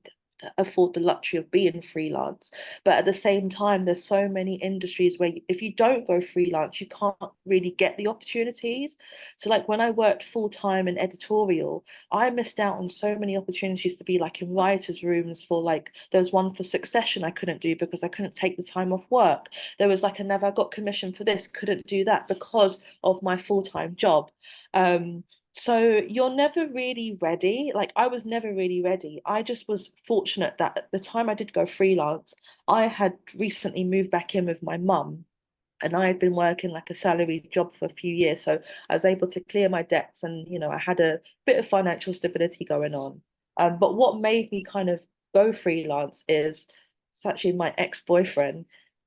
afford the luxury of being freelance, but at the same time there's so many industries where if you don't go freelance you can't really get the opportunities. So like when I worked full-time in editorial, I missed out on so many opportunities to be like in writers' rooms for like, there was one for Succession I couldn't do because I couldn't take the time off work. There was like another, I got commissioned for this, couldn't do that because of my full-time job. So you're never really ready. Like I was never really ready. I just was fortunate that at the time I did go freelance, I had recently moved back in with my mum, and I had been working like a salaried job for a few years. So I was able to clear my debts and, I had a bit of financial stability going on. But what made me kind of go freelance is, it's actually my ex-boyfriend.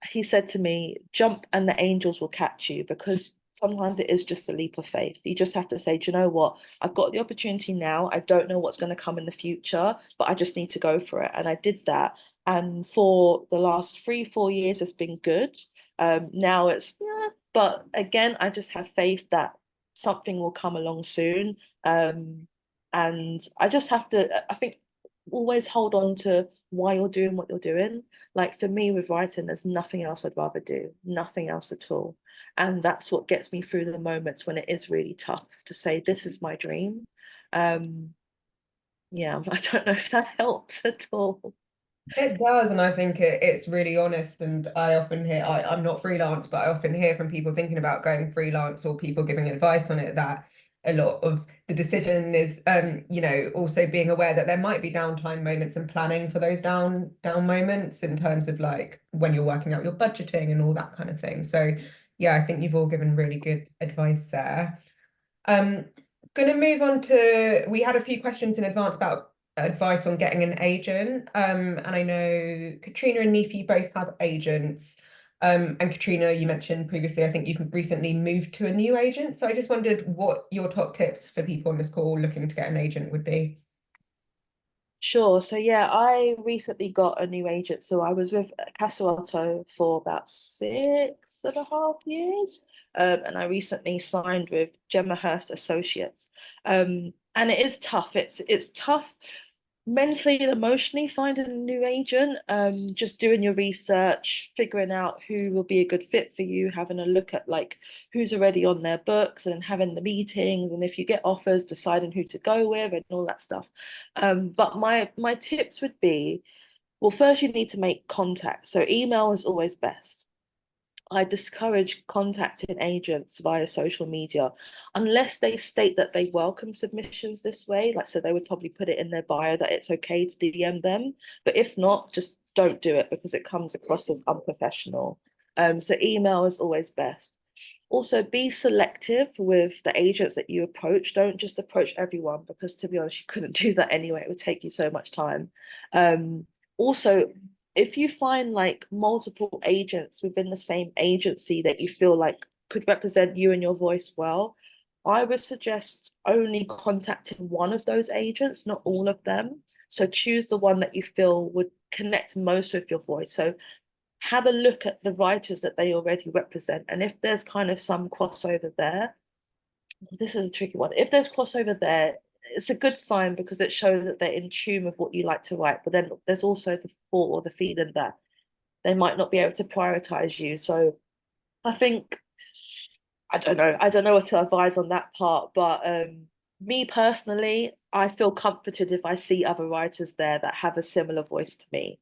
He said to me, jump and the angels will catch you, because sometimes it is just a leap of faith. You just have to say, do you know what? I've got the opportunity now. I don't know what's going to come in the future, but I just need to go for it. And I did that. And for the last 3-4 years, it's been good. Now it's, yeah, but again, I just have faith that something will come along soon. And I just have to, I think, always hold on to why you're doing what you're doing. Like for me with writing, there's nothing else I'd rather do, nothing else at all. And that's what gets me through the moments when it is really tough to say, this is my dream. Yeah, I don't know if that helps at all. It does, and I think it's really honest. And I often hear, I'm not freelance, but I often hear from people thinking about going freelance or people giving advice on it, that a lot of the decision is, also being aware that there might be downtime moments and planning for those down moments in terms of like when you're working out your budgeting and all that kind of thing. So yeah, I think you've all given really good advice there. Going to move on to, we had a few questions in advance about advice on getting an agent. And I know Katrina and Neef, you both have agents. And Katrina, you mentioned previously, I think you've recently moved to a new agent. So I just wondered what your top tips for people on this call looking to get an agent would be. Sure. So yeah, I recently got a new agent. So I was with Casualto for about 6.5 years. And I recently signed with Gemma Hurst Associates. And it is tough. It's tough mentally and emotionally finding a new agent, just doing your research, figuring out who will be a good fit for you, having a look at like who's already on their books and having the meetings, and if you get offers, deciding who to go with and all that stuff. But my tips would be, well, first you need to make contact. So email is always best. I discourage contacting agents via social media unless they state that they welcome submissions this way. Like, so they would probably put it in their bio that it's okay to DM them. But if not, just don't do it because it comes across as unprofessional. So email is always best. Also, be selective with the agents that you approach. Don't just approach everyone, because to be honest, you couldn't do that anyway. It would take you so much time. Also, if you find like multiple agents within the same agency that you feel like could represent you and your voice well, I would suggest only contacting one of those agents, not all of them. So choose the one that you feel would connect most with your voice. So have a look at the writers that they already represent. And if there's kind of some crossover there, this is a tricky one. If there's crossover there, it's a good sign because it shows that they're in tune with what you like to write. But then there's also the thought or the feeling that they might not be able to prioritize you. So I think, I don't know what to advise on that part. But me personally, I feel comforted if I see other writers there that have a similar voice to me.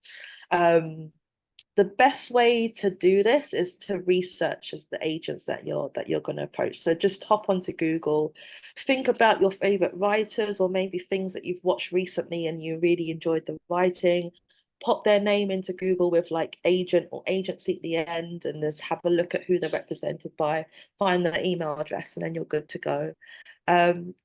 The best way to do this is to research as the agents that you're going to approach. So just hop onto Google, think about your favorite writers or maybe things that you've watched recently and you really enjoyed the writing. Pop their name into Google with like agent or agency at the end, and just have a look at who they're represented by, find their email address, and then you're good to go.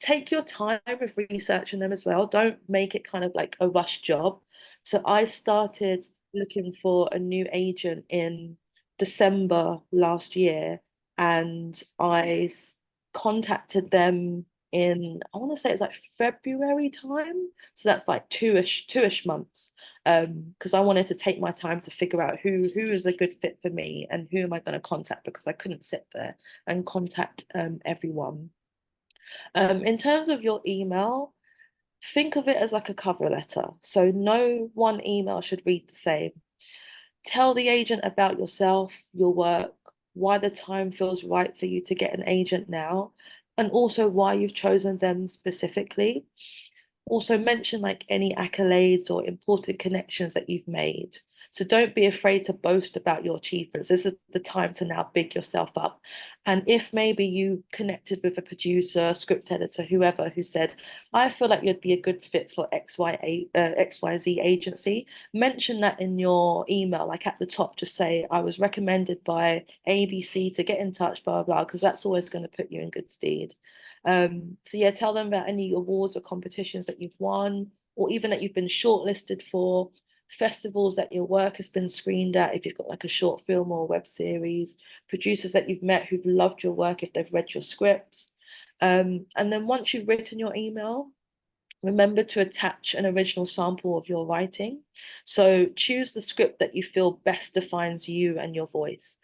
Take your time with researching them as well. Don't make it kind of like a rush job. So I started looking for a new agent in December last year, and I contacted them in, I want to say it's like February time. So that's like two-ish months. Because I wanted to take my time to figure out who is a good fit for me and who am I going to contact, because I couldn't sit there and contact everyone. In terms of your email, think of it as like a cover letter. So no one email should read the same. Tell the agent about yourself, your work, why the time feels right for you to get an agent now, and also why you've chosen them specifically. Also mention like any accolades or important connections that you've made. So don't be afraid to boast about your achievements. This is the time to now big yourself up. And if maybe you connected with a producer, script editor, whoever, who said, I feel like you'd be a good fit for XYZ agency, mention that in your email, like at the top, just say, I was recommended by ABC to get in touch, blah, blah, because that's always going to put you in good stead. So yeah, tell them about any awards or competitions that you've won, or even that you've been shortlisted for, festivals that your work has been screened at, if you've got like a short film or a web series, producers that you've met who've loved your work if they've read your scripts. And then once you've written your email, remember to attach an original sample of your writing. So choose the script that you feel best defines you and your voice.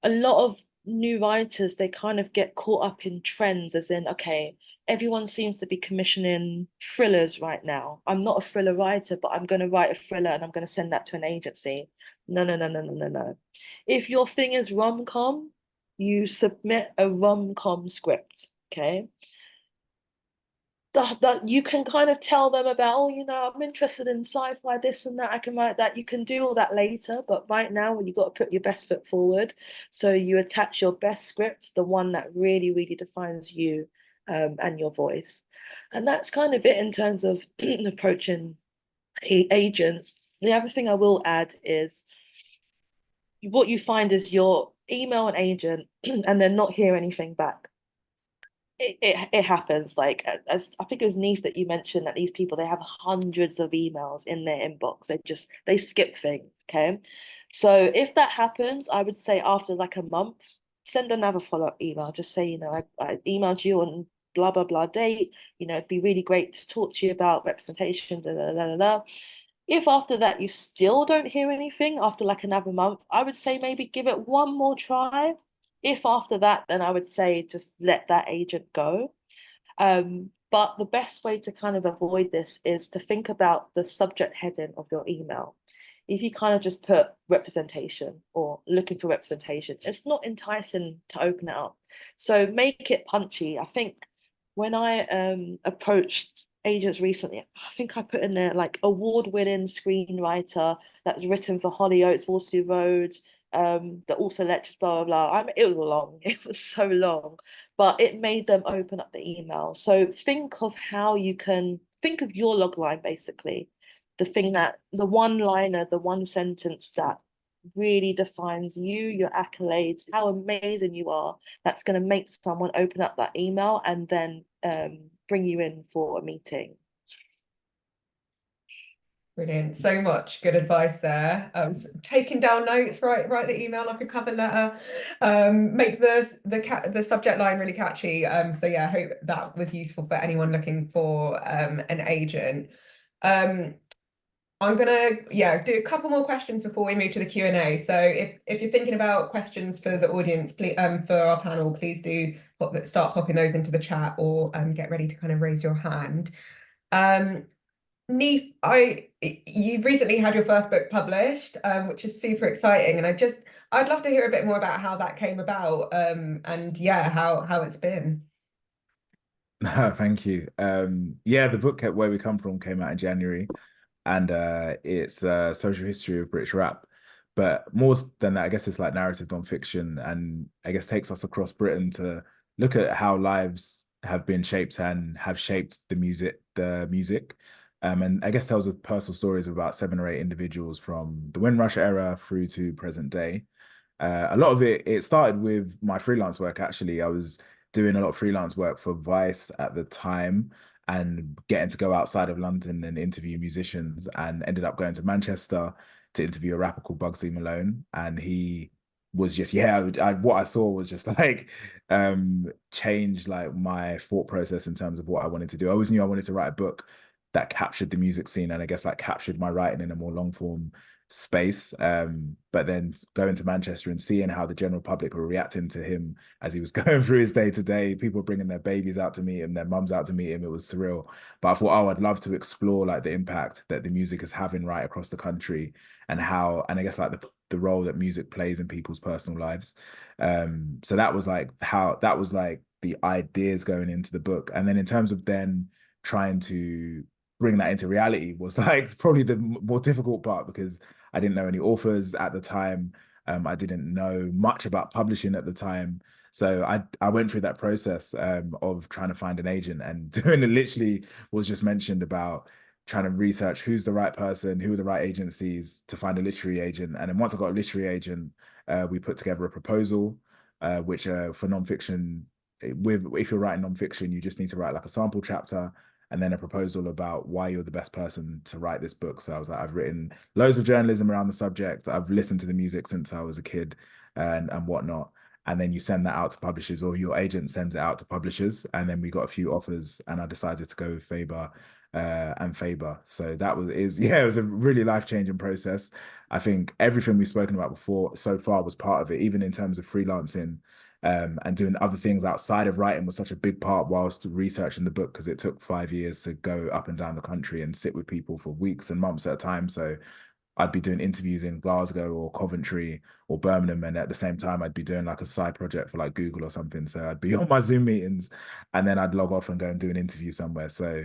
A lot of new writers, they kind of get caught up in trends, as in, okay, everyone seems to be commissioning thrillers right now. I'm not a thriller writer, but I'm going to write a thriller and I'm going to send that to an agency. No, no, no, no, no, no, no. If your thing is rom-com, you submit a rom-com script, okay? That you can kind of tell them about, oh, you know, I'm interested in sci-fi, this and that, I can write that. You can do all that later, but right now, when you've got to put your best foot forward, so you attach your best script, the one that really, really defines you and your voice. And that's kind of it in terms of approaching agents. The other thing I will add is what you find is your email an agent and then not hear anything back. It happens. Like, as I think it was Neef that you mentioned, that these people, they have hundreds of emails in their inbox. They skip things. Okay, so if that happens, I would say after like a month, send another follow-up email. Just say, you know, I emailed you on blah blah blah date. You know, it'd be really great to talk to you about representation. Da, da, da, da, da. If after that you still don't hear anything after like another month, I would say maybe give it one more try. If after that, then I would say just let that agent go. But the best way to kind of avoid this is to think about the subject heading of your email. If you kind of just put representation or looking for representation, it's not enticing to open it up. So make it punchy. I think when I approached agents recently, I think I put in there like award-winning screenwriter that's written for Hollyoaks, Waterloo Road, that also lectures, blah, blah, blah. It was long, it was so long, but it made them open up the email. So think of how you can think of your logline, basically, the thing that the one liner, the one sentence that really defines you, your accolades, how amazing you are. That's going to make someone open up that email and then bring you in for a meeting. Brilliant. So much good advice there. I was taking down notes, write the email like a cover letter, make the subject line really catchy. So yeah, I hope that was useful for anyone looking for an agent. I'm gonna do a couple more questions before we move to the Q&A. So if you're thinking about questions for the audience, please for our panel, please do start popping those into the chat, or get ready to kind of raise your hand. Neef, you've recently had your first book published, which is super exciting, and I'd love to hear a bit more about how that came about, and yeah, how it's been. Thank you. Yeah, the book Where We Come From came out in January, and it's a social history of British rap. But more than that, I guess it's like narrative nonfiction, and I guess takes us across Britain to look at how lives have been shaped and have shaped the music. And I guess tells of personal stories of about 7 or 8 individuals from the Windrush era through to present day. A lot of it started with my freelance work, actually. I was doing a lot of freelance work for Vice at the time and getting to go outside of London and interview musicians, and ended up going to Manchester to interview a rapper called Bugsy Malone. And he was just, what I saw was just like change like my thought process in terms of what I wanted to do. I always knew I wanted to write a book that captured the music scene, and I guess like captured my writing in a more long form space. But then going to Manchester and seeing how the general public were reacting to him as he was going through his day to day, people were bringing their babies out to meet him, their mums out to meet him. It was surreal. But I thought, oh, I'd love to explore like the impact that the music is having right across the country, and how, and I guess like the role that music plays in people's personal lives. So that was like the ideas going into the book. And then in terms of then trying to bring that into reality was like probably the more difficult part, because I didn't know any authors at the time. I didn't know much about publishing at the time. So I went through that process of trying to find an agent, and doing it literally was just mentioned about trying to research who's the right person, who are the right agencies to find a literary agent. And then once I got a literary agent, we put together a proposal, which for nonfiction, if you're writing nonfiction, you just need to write like a sample chapter, and then a proposal about why you're the best person to write this book. So I was like, I've written loads of journalism around the subject. I've listened to the music since I was a kid and whatnot. And then you send that out to publishers, or your agent sends it out to publishers. And then we got a few offers, and I decided to go with Faber and Faber. So that it was a really life-changing process. I think everything we've spoken about before so far was part of it, even in terms of freelancing and doing other things outside of writing was such a big part whilst researching the book, because it took 5 years to go up and down the country and sit with people for weeks and months at a time. So I'd be doing interviews in Glasgow or Coventry or Birmingham, and at the same time I'd be doing like a side project for like Google or something. So I'd be on my Zoom meetings, and then I'd log off and go and do an interview somewhere. So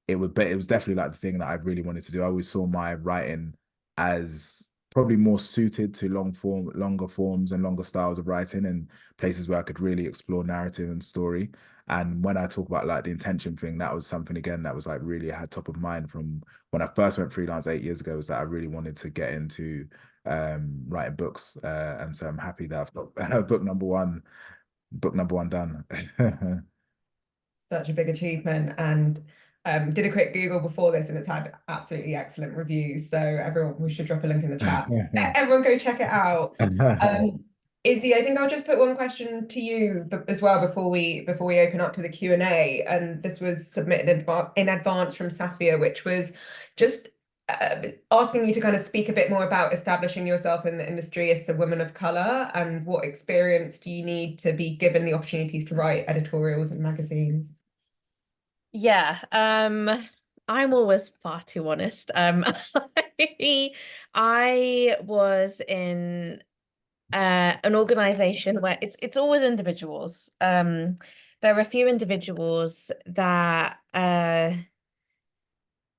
it was definitely like the thing that I really wanted to do. I always saw my writing as probably more suited to longer forms and longer styles of writing, and places where I could really explore narrative and story. And when I talk about like the intention thing, that was something again that was like really had top of mind from when I first went freelance 8 years ago, was that I really wanted to get into writing books. And so I'm happy that I've got book number one done. Such a big achievement, and did a quick Google before this, and it's had absolutely excellent reviews. So everyone, we should drop a link in the chat. Everyone go check it out. Izzy, I think I'll just put one question to you as well before we open up to the Q&A. And this was submitted in advance from Safia, which was just asking you to kind of speak a bit more about establishing yourself in the industry as a woman of color, and what experience do you need to be given the opportunities to write editorials in magazines? Yeah, I'm always far too honest. I was in an organization where it's always individuals. There are a few individuals that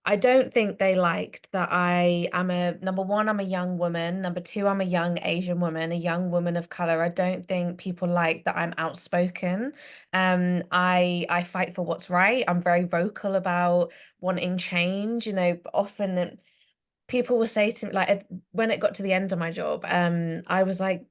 I don't think they liked that I am number one, I'm a young woman. Number two, I'm a young Asian woman, a young woman of color. I don't think people like that I'm outspoken. I fight for what's right. I'm very vocal about wanting change. Often people will say to me, like, when it got to the end of my job, I was like,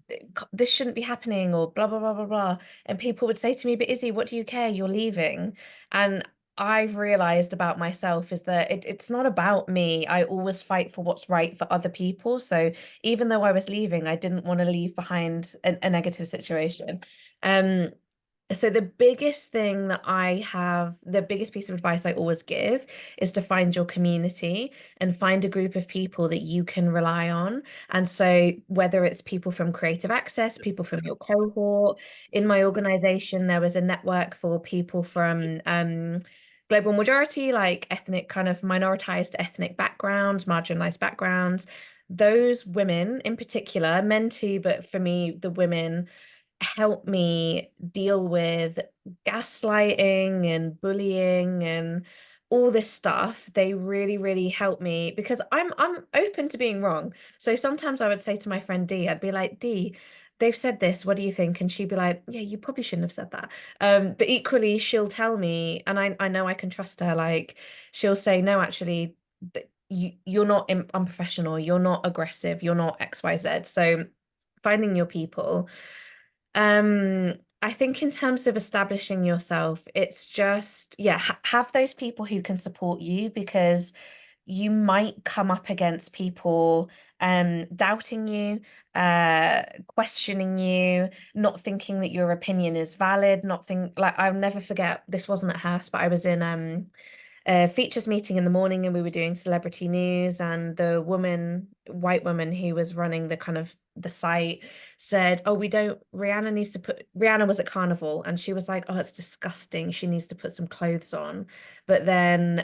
this shouldn't be happening, or blah blah blah blah blah, and people would say to me, but Izzy, what do you care, you're leaving. And I've realized about myself is that it's not about me. I always fight for what's right for other people. So even though I was leaving, I didn't want to leave behind a negative situation. So the biggest thing that the biggest piece of advice I always give is to find your community and find a group of people that you can rely on. And so whether it's people from Creative Access, people from your cohort, in my organization, there was a network for people from global majority, like ethnic, kind of minoritized ethnic backgrounds, marginalized backgrounds. Those women in particular, men too, but for me, the women help me deal with gaslighting and bullying and all this stuff. They really, really help me, because I'm open to being wrong. So sometimes I would say to my friend D, I'd be like, D, they've said this, what do you think? And she'd be like, yeah, you probably shouldn't have said that. But equally, she'll tell me, and I know I can trust her. Like, she'll say, no, actually, you're not unprofessional, you're not aggressive, you're not XYZ. So finding your people. I think in terms of establishing yourself, it's just, yeah, have those people who can support you, because you might come up against people doubting you, questioning you, not thinking that your opinion is valid, like, I'll never forget, this wasn't at Hearst, but I was in features meeting in the morning, and we were doing celebrity news, and the white woman who was running the site said, oh, Rihanna was at Carnival, and she was like, oh, it's disgusting, she needs to put some clothes on. But then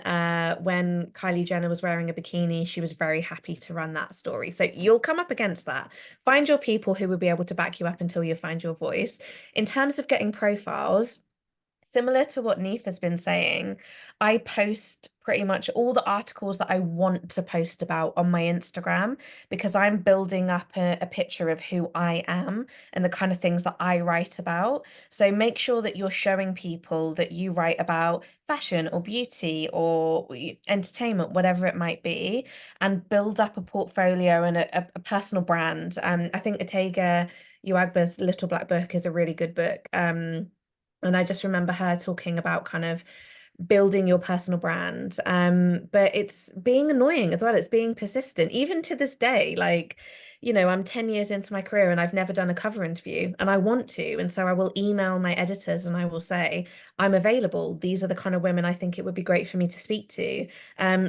when Kylie Jenner was wearing a bikini, she was very happy to run that story. So you'll come up against that. Find your people who will be able to back you up until you find your voice. In terms of getting profiles, similar to what Neef has been saying, I post pretty much all the articles that I want to post about on my Instagram, because I'm building up a picture of who I am and the kind of things that I write about. So make sure that you're showing people that you write about fashion or beauty or entertainment, whatever it might be, and build up a portfolio and a personal brand. I think Ortega Uwagba's Little Black Book is a really good book. And I just remember her talking about kind of building your personal brand. But it's being annoying as well. It's being persistent, even to this day. Like, you know, I'm 10 years into my career and I've never done a cover interview, and I want to. And so I will email my editors and I will say, I'm available. These are the kind of women I think it would be great for me to speak to.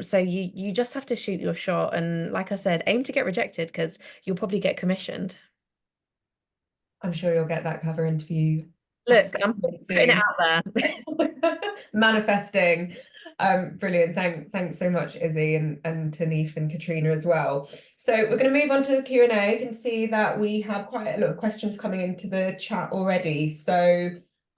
So you just have to shoot your shot. And like I said, aim to get rejected, because you'll probably get commissioned. I'm sure you'll get that cover interview. Look, I'm putting it out there. Manifesting. Brilliant. Thanks so much, Izzy, and to Neef and Katrina as well. So we're going to move on to the Q&A. You can see that we have quite a lot of questions coming into the chat already. So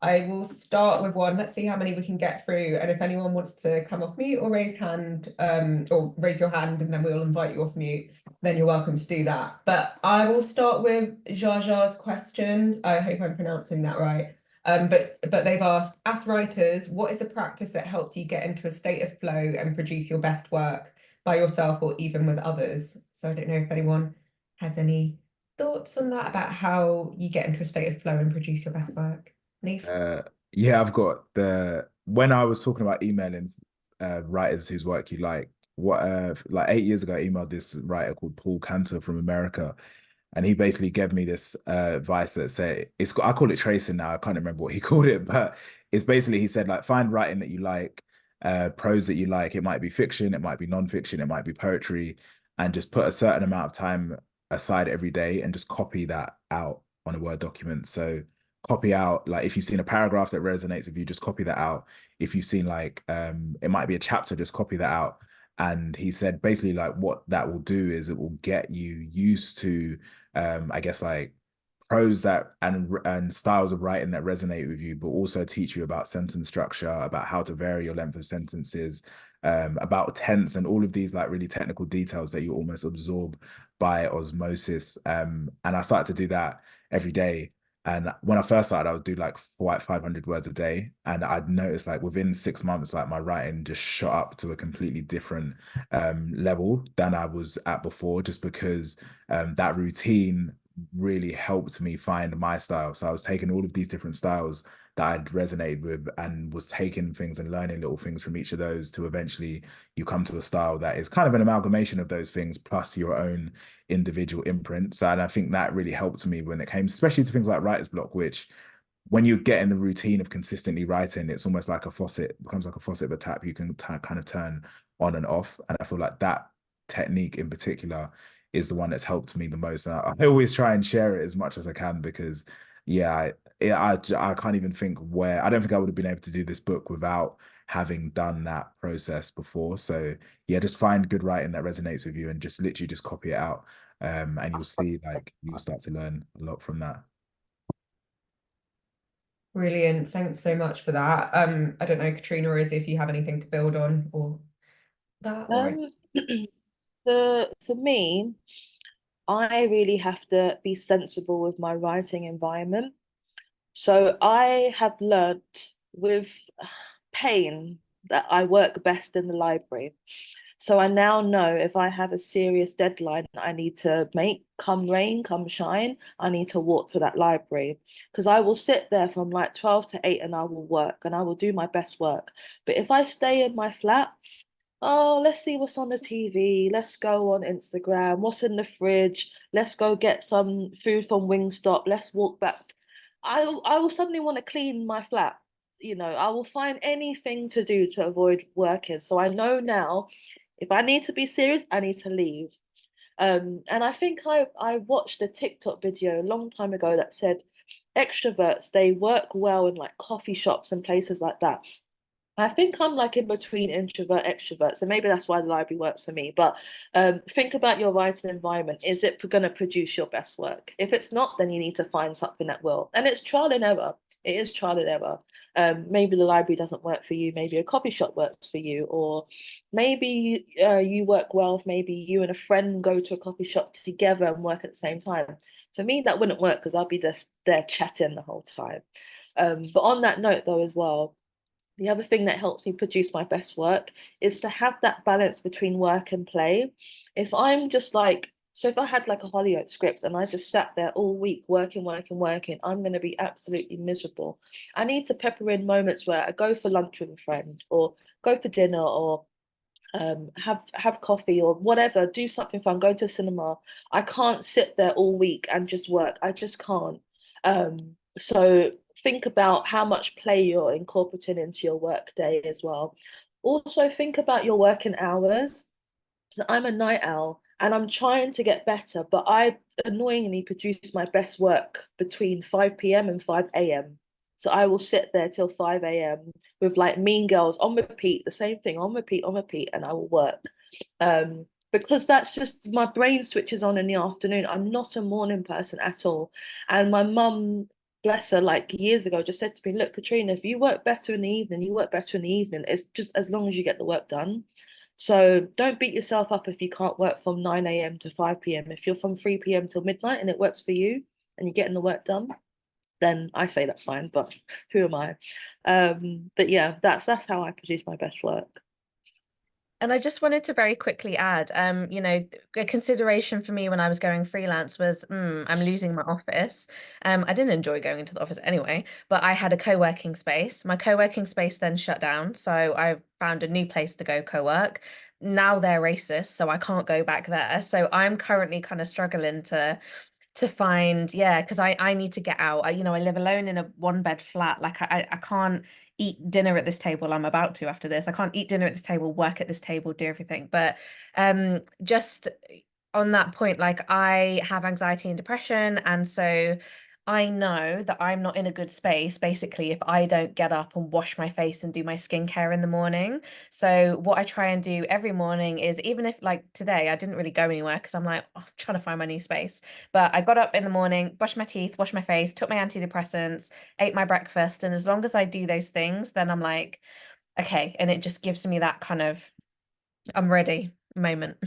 I will start with one. Let's see how many we can get through. And if anyone wants to come off mute or raise hand, or raise your hand, and then we'll invite you off mute, then you're welcome to do that. But I will start with Jaja's question. I hope I'm pronouncing that right. But they've asked, as writers, what is a practice that helps you get into a state of flow and produce your best work by yourself or even with others? So I don't know if anyone has any thoughts on that, about how you get into a state of flow and produce your best work. Neef? Yeah, I've got when I was talking about emailing writers whose work you like, like 8 years ago, I emailed this writer called Paul Cantor from America. And he basically gave me this advice that said, I call it tracing now. I can't remember what he called it, but it's basically, he said, like, find writing that you like, prose that you like. It might be fiction, it might be non-fiction, it might be poetry, and just put a certain amount of time aside every day and just copy that out on a Word document. So copy out, like, if you've seen a paragraph that resonates with you, just copy that out. If you've seen like, it might be a chapter, just copy that out. And he said basically, like, what that will do is it will get you used to I guess, like, prose that and styles of writing that resonate with you, but also teach you about sentence structure, about how to vary your length of sentences, about tense, and all of these like really technical details that you almost absorb by osmosis. And I started to do that every day. And when I first started, I would do like 500 words a day. And I'd noticed, like, within 6 months, like, my writing just shot up to a completely different level than I was at before, just because that routine really helped me find my style. So I was taking all of these different styles that I'd resonated with and was taking things and learning little things from each of those, to eventually you come to a style that is kind of an amalgamation of those things plus your own individual imprint. So, and I think that really helped me when it came, especially to things like writer's block, which, when you get in the routine of consistently writing, it's almost like a faucet, it becomes like a faucet of a tap you can kind of turn on and off. And I feel like that technique in particular is the one that's helped me the most. And I always try and share it as much as I can, because yeah, I can't even think where, I don't think I would have been able to do this book without having done that process before. So yeah, just find good writing that resonates with you and just literally just copy it out. And you'll see, like, you'll start to learn a lot from that. Brilliant. Thanks so much for that. I don't know, Katrina or Izzy, if you have anything to build on or that. For me, I really have to be sensible with my writing environment. So I have learned with pain that I work best in the library. So I now know if I have a serious deadline that I need to make, come rain, come shine, I need to walk to that library, because I will sit there from like 12 to 8 and I will work and I will do my best work. But if I stay in my flat, oh, let's see what's on the TV. Let's go on Instagram. What's in the fridge? Let's go get some food from Wingstop. Let's walk back. I will suddenly want to clean my flat. You know, I will find anything to do to avoid working. So I know now, if I need to be serious, I need to leave. And I think I watched a TikTok video a long time ago that said extroverts, they work well in like coffee shops and places like that. I think I'm like in between introvert, extrovert. So maybe that's why the library works for me. But think about your writing environment. Is it going to produce your best work? If it's not, then you need to find something that will. And it's trial and error. It is trial and error. Maybe the library doesn't work for you. Maybe a coffee shop works for you. Or maybe you work well if maybe you and a friend go to a coffee shop together and work at the same time. For me, that wouldn't work because I'll be just there chatting the whole time. But on that note, though, as well, the other thing that helps me produce my best work is to have that balance between work and play. If I'm just like So if I had like a Hollyoaks script and I just sat there all week working, I'm going to be absolutely miserable. I need to pepper in moments where I go for lunch with a friend or go for dinner or have coffee or whatever, do something fun, go to a cinema. I can't sit there all week and just work. I just can't. So think about how much play you're incorporating into your work day as well. Also think about your working hours. I'm a night owl and I'm trying to get better, but I annoyingly produce my best work between 5 p.m. and 5 a.m. So I will sit there till 5 a.m. with like Mean Girls on repeat, the same thing on repeat, and I will work. Because that's just my brain switches on in the afternoon. I'm not a morning person at all. And my mum, bless her, like years ago, just said to me, look, Katrina, if you work better in the evening, you work better in the evening. It's just as long as you get the work done. So don't beat yourself up if you can't work from 9 a.m. to 5 p.m. If you're from 3 p.m. till midnight and it works for you and you're getting the work done, then I say that's fine, but who am I? But yeah, that's how I produce my best work. And I just wanted to very quickly add, you know, a consideration for me when I was going freelance was, I'm losing my office. I didn't enjoy going into the office anyway, but I had a co-working space. My co-working space then shut down, so I found a new place to go co-work. Now they're racist, so I can't go back there. So I'm currently kind of struggling to find, yeah, because I need to get out. You know, I live alone in a one bed flat. Like I can't eat dinner at this table. I'm about to after this. I can't eat dinner at this table, work at this table, do everything. But just on that point, like I have anxiety and depression, and so I know that I'm not in a good space, basically, if I don't get up and wash my face and do my skincare in the morning. So what I try and do every morning is, even if like today I didn't really go anywhere because I'm like, oh, I'm trying to find my new space. But I got up in the morning, brushed my teeth, washed my face, took my antidepressants, ate my breakfast. And as long as I do those things, then I'm like, okay. And it just gives me that kind of, I'm ready moment.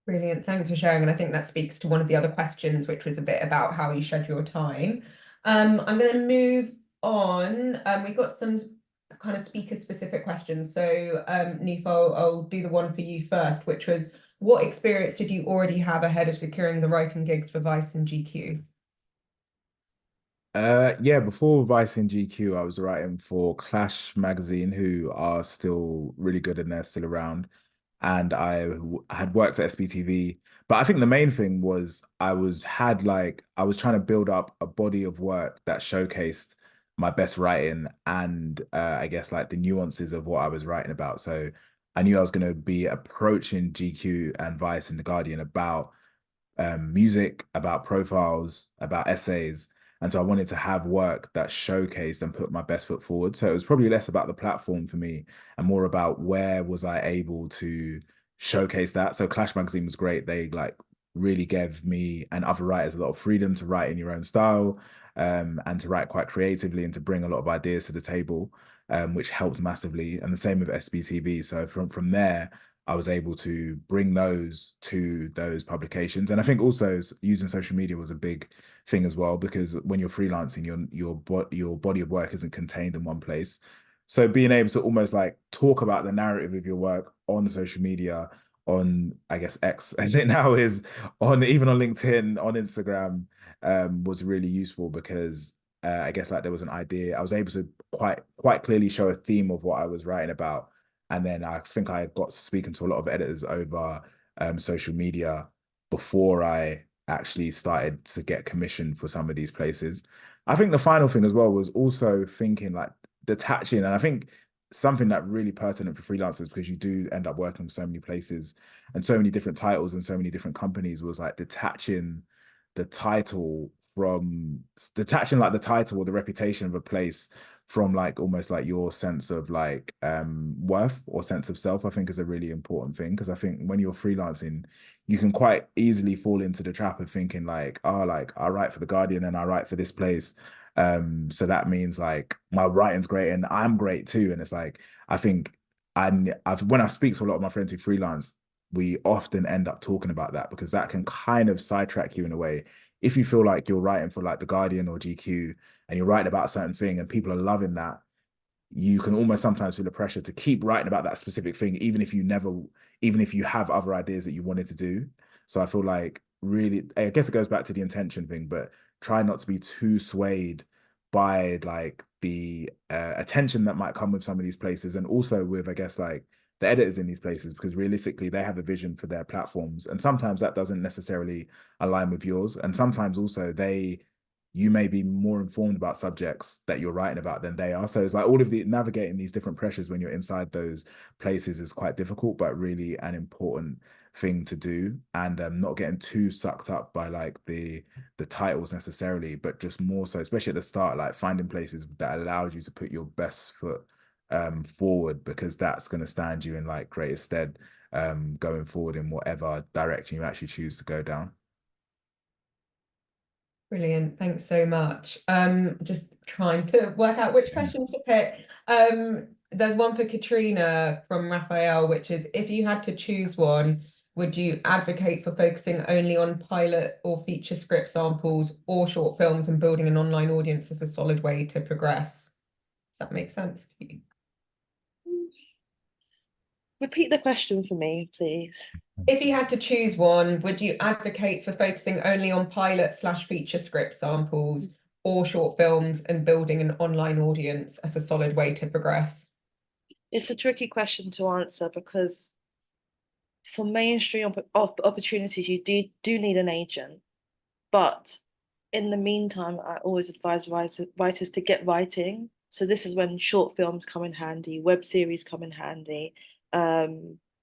Brilliant. Thanks for sharing. And I think that speaks to one of the other questions, which was a bit about how you schedule your time. I'm going to move on. We've got some kind of speaker specific questions. So Neef, I'll do the one for you first, which was, what experience did you already have ahead of securing the writing gigs for Vice and GQ? Yeah, before Vice and GQ, I was writing for Clash magazine, who are still really good and they're still around. And had worked at SBTV. But I think the main thing was I was trying to build up a body of work that showcased my best writing and I guess like the nuances of what I was writing about. So I knew I was going to be approaching GQ and Vice and The Guardian about music, about profiles, about essays. And so I wanted to have work that showcased and put my best foot forward. So it was probably less about the platform for me and more about where was I able to showcase that. So Clash Magazine was great. They like really gave me and other writers a lot of freedom to write in your own style, and to write quite creatively and to bring a lot of ideas to the table, which helped massively. And the same with SBTV. So from there, I was able to bring those to those publications. And I think also using social media was a big thing as well, because when you're freelancing, your body of work isn't contained in one place. So being able to almost like talk about the narrative of your work on social media, on I guess X as it now is, on even on LinkedIn, on Instagram, was really useful because I guess like there was an idea. I was able to quite clearly show a theme of what I was writing about. And then I think I got speaking to a lot of editors over social media before I actually started to get commissioned for some of these places. I think the final thing as well was also thinking like detaching. And I think something that really pertinent for freelancers, because you do end up working with so many places and so many different titles and so many different companies, was like detaching the title like the title or the reputation of a place from like almost like your sense of like worth or sense of self. I think is a really important thing, because I think when you're freelancing, you can quite easily fall into the trap of thinking like, oh, like I write for The Guardian and I write for this place, so that means like my writing's great and I'm great too. And it's like, I think when I speak to a lot of my friends who freelance, we often end up talking about that, because that can kind of sidetrack you in a way. If you feel like you're writing for like The Guardian or GQ and you're writing about a certain thing and people are loving that, you can almost sometimes feel the pressure to keep writing about that specific thing, even if you have other ideas that you wanted to do. So I feel like really, I guess it goes back to the intention thing, but try not to be too swayed by like the attention that might come with some of these places, and also with, I guess, like the editors in these places, because realistically they have a vision for their platforms, and sometimes that doesn't necessarily align with yours, and sometimes also you may be more informed about subjects that you're writing about than they are. So it's like all of the navigating these different pressures when you're inside those places is quite difficult, but really an important thing to do. And not getting too sucked up by like the titles necessarily, but just more so, especially at the start, like finding places that allows you to put your best foot forward, because that's going to stand you in like greatest stead going forward in whatever direction you actually choose to go down. Brilliant, thanks so much. Just trying to work out which questions to pick. There's one for Katrina from Raphael, which is, if you had to choose one, would you advocate for focusing only on pilot or feature script samples or short films and building an online audience as a solid way to progress? Does that make sense to you? Repeat the question for me, please. If you had to choose one, would you advocate for focusing only on pilot/feature script samples or short films and building an online audience as a solid way to progress? It's a tricky question to answer, because for mainstream opportunities, you do need an agent. But in the meantime, I always advise writers to get writing. So this is when short films come in handy, web series come in handy,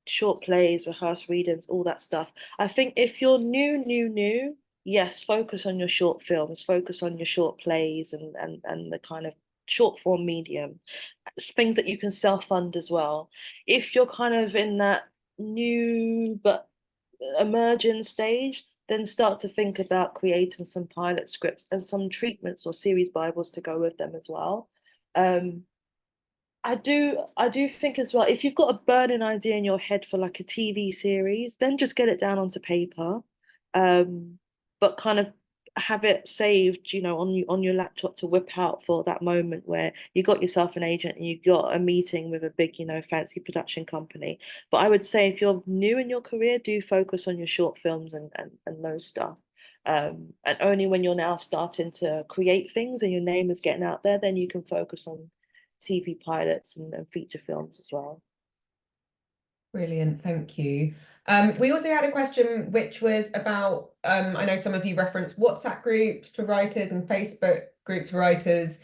short plays, rehearsed readings, all that stuff. I think if you're new, yes, focus on your short films, focus on your short plays and the kind of short form medium, things that you can self-fund as well. If you're kind of in that new but emerging stage, then start to think about creating some pilot scripts and some treatments or series Bibles to go with them as well. I do think as well, if you've got a burning idea in your head for like a TV series, then just get it down onto paper, but kind of have it saved, on your laptop to whip out for that moment where you got yourself an agent and you got a meeting with a big, fancy production company. But I would say if you're new in your career, do focus on your short films and those stuff. And only when you're now starting to create things and your name is getting out there, then you can focus on TV pilots and feature films as well. Brilliant, thank you. We also had a question which was about, I know some of you referenced WhatsApp groups for writers and Facebook groups for writers.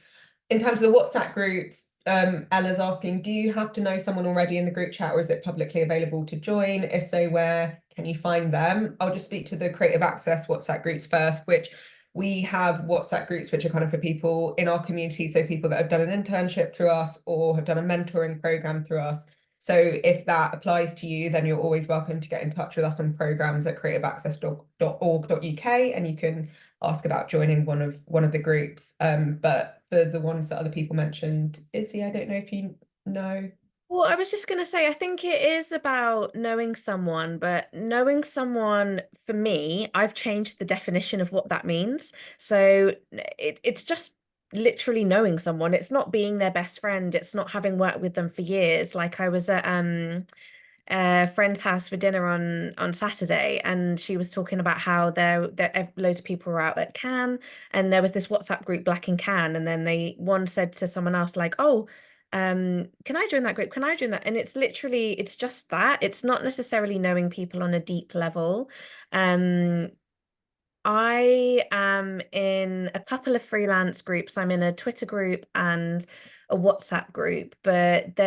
In terms of the WhatsApp groups, Ella's asking, do you have to know someone already in the group chat, or is it publicly available to join? If so, where can you find them? I'll just speak to the Creative Access WhatsApp groups first, which we have WhatsApp groups which are kind of for people in our community, so people that have done an internship through us or have done a mentoring program through us. So if that applies to you, then you're always welcome to get in touch with us on programs at creativeaccess.org.uk, and you can ask about joining one of the groups. But for the ones that other people mentioned, Izzy, I don't know if you know. Well, I was just going to say, I think it is about knowing someone, but knowing someone, for me, I've changed the definition of what that means. So it's just literally knowing someone. It's not being their best friend. It's not having worked with them for years. Like I was at a friend's house for dinner on Saturday, and she was talking about how there loads of people were out at Cannes, and there was this WhatsApp group, Black in Cannes, and then one said to someone else like, oh, can I join that group? Can I join that? And it's just that. It's not necessarily knowing people on a deep level. I am in a couple of freelance groups. I'm in a Twitter group and a WhatsApp group, but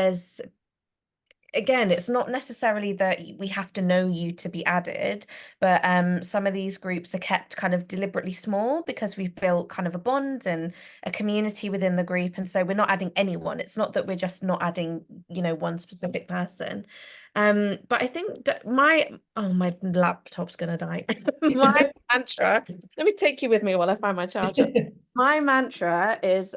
again, it's not necessarily that we have to know you to be added, but some of these groups are kept kind of deliberately small because we've built kind of a bond and a community within the group. And so we're not adding anyone. It's not that we're just not adding, one specific person. But I think that my laptop's gonna die. My mantra, let me take you with me while I find my charger. My mantra is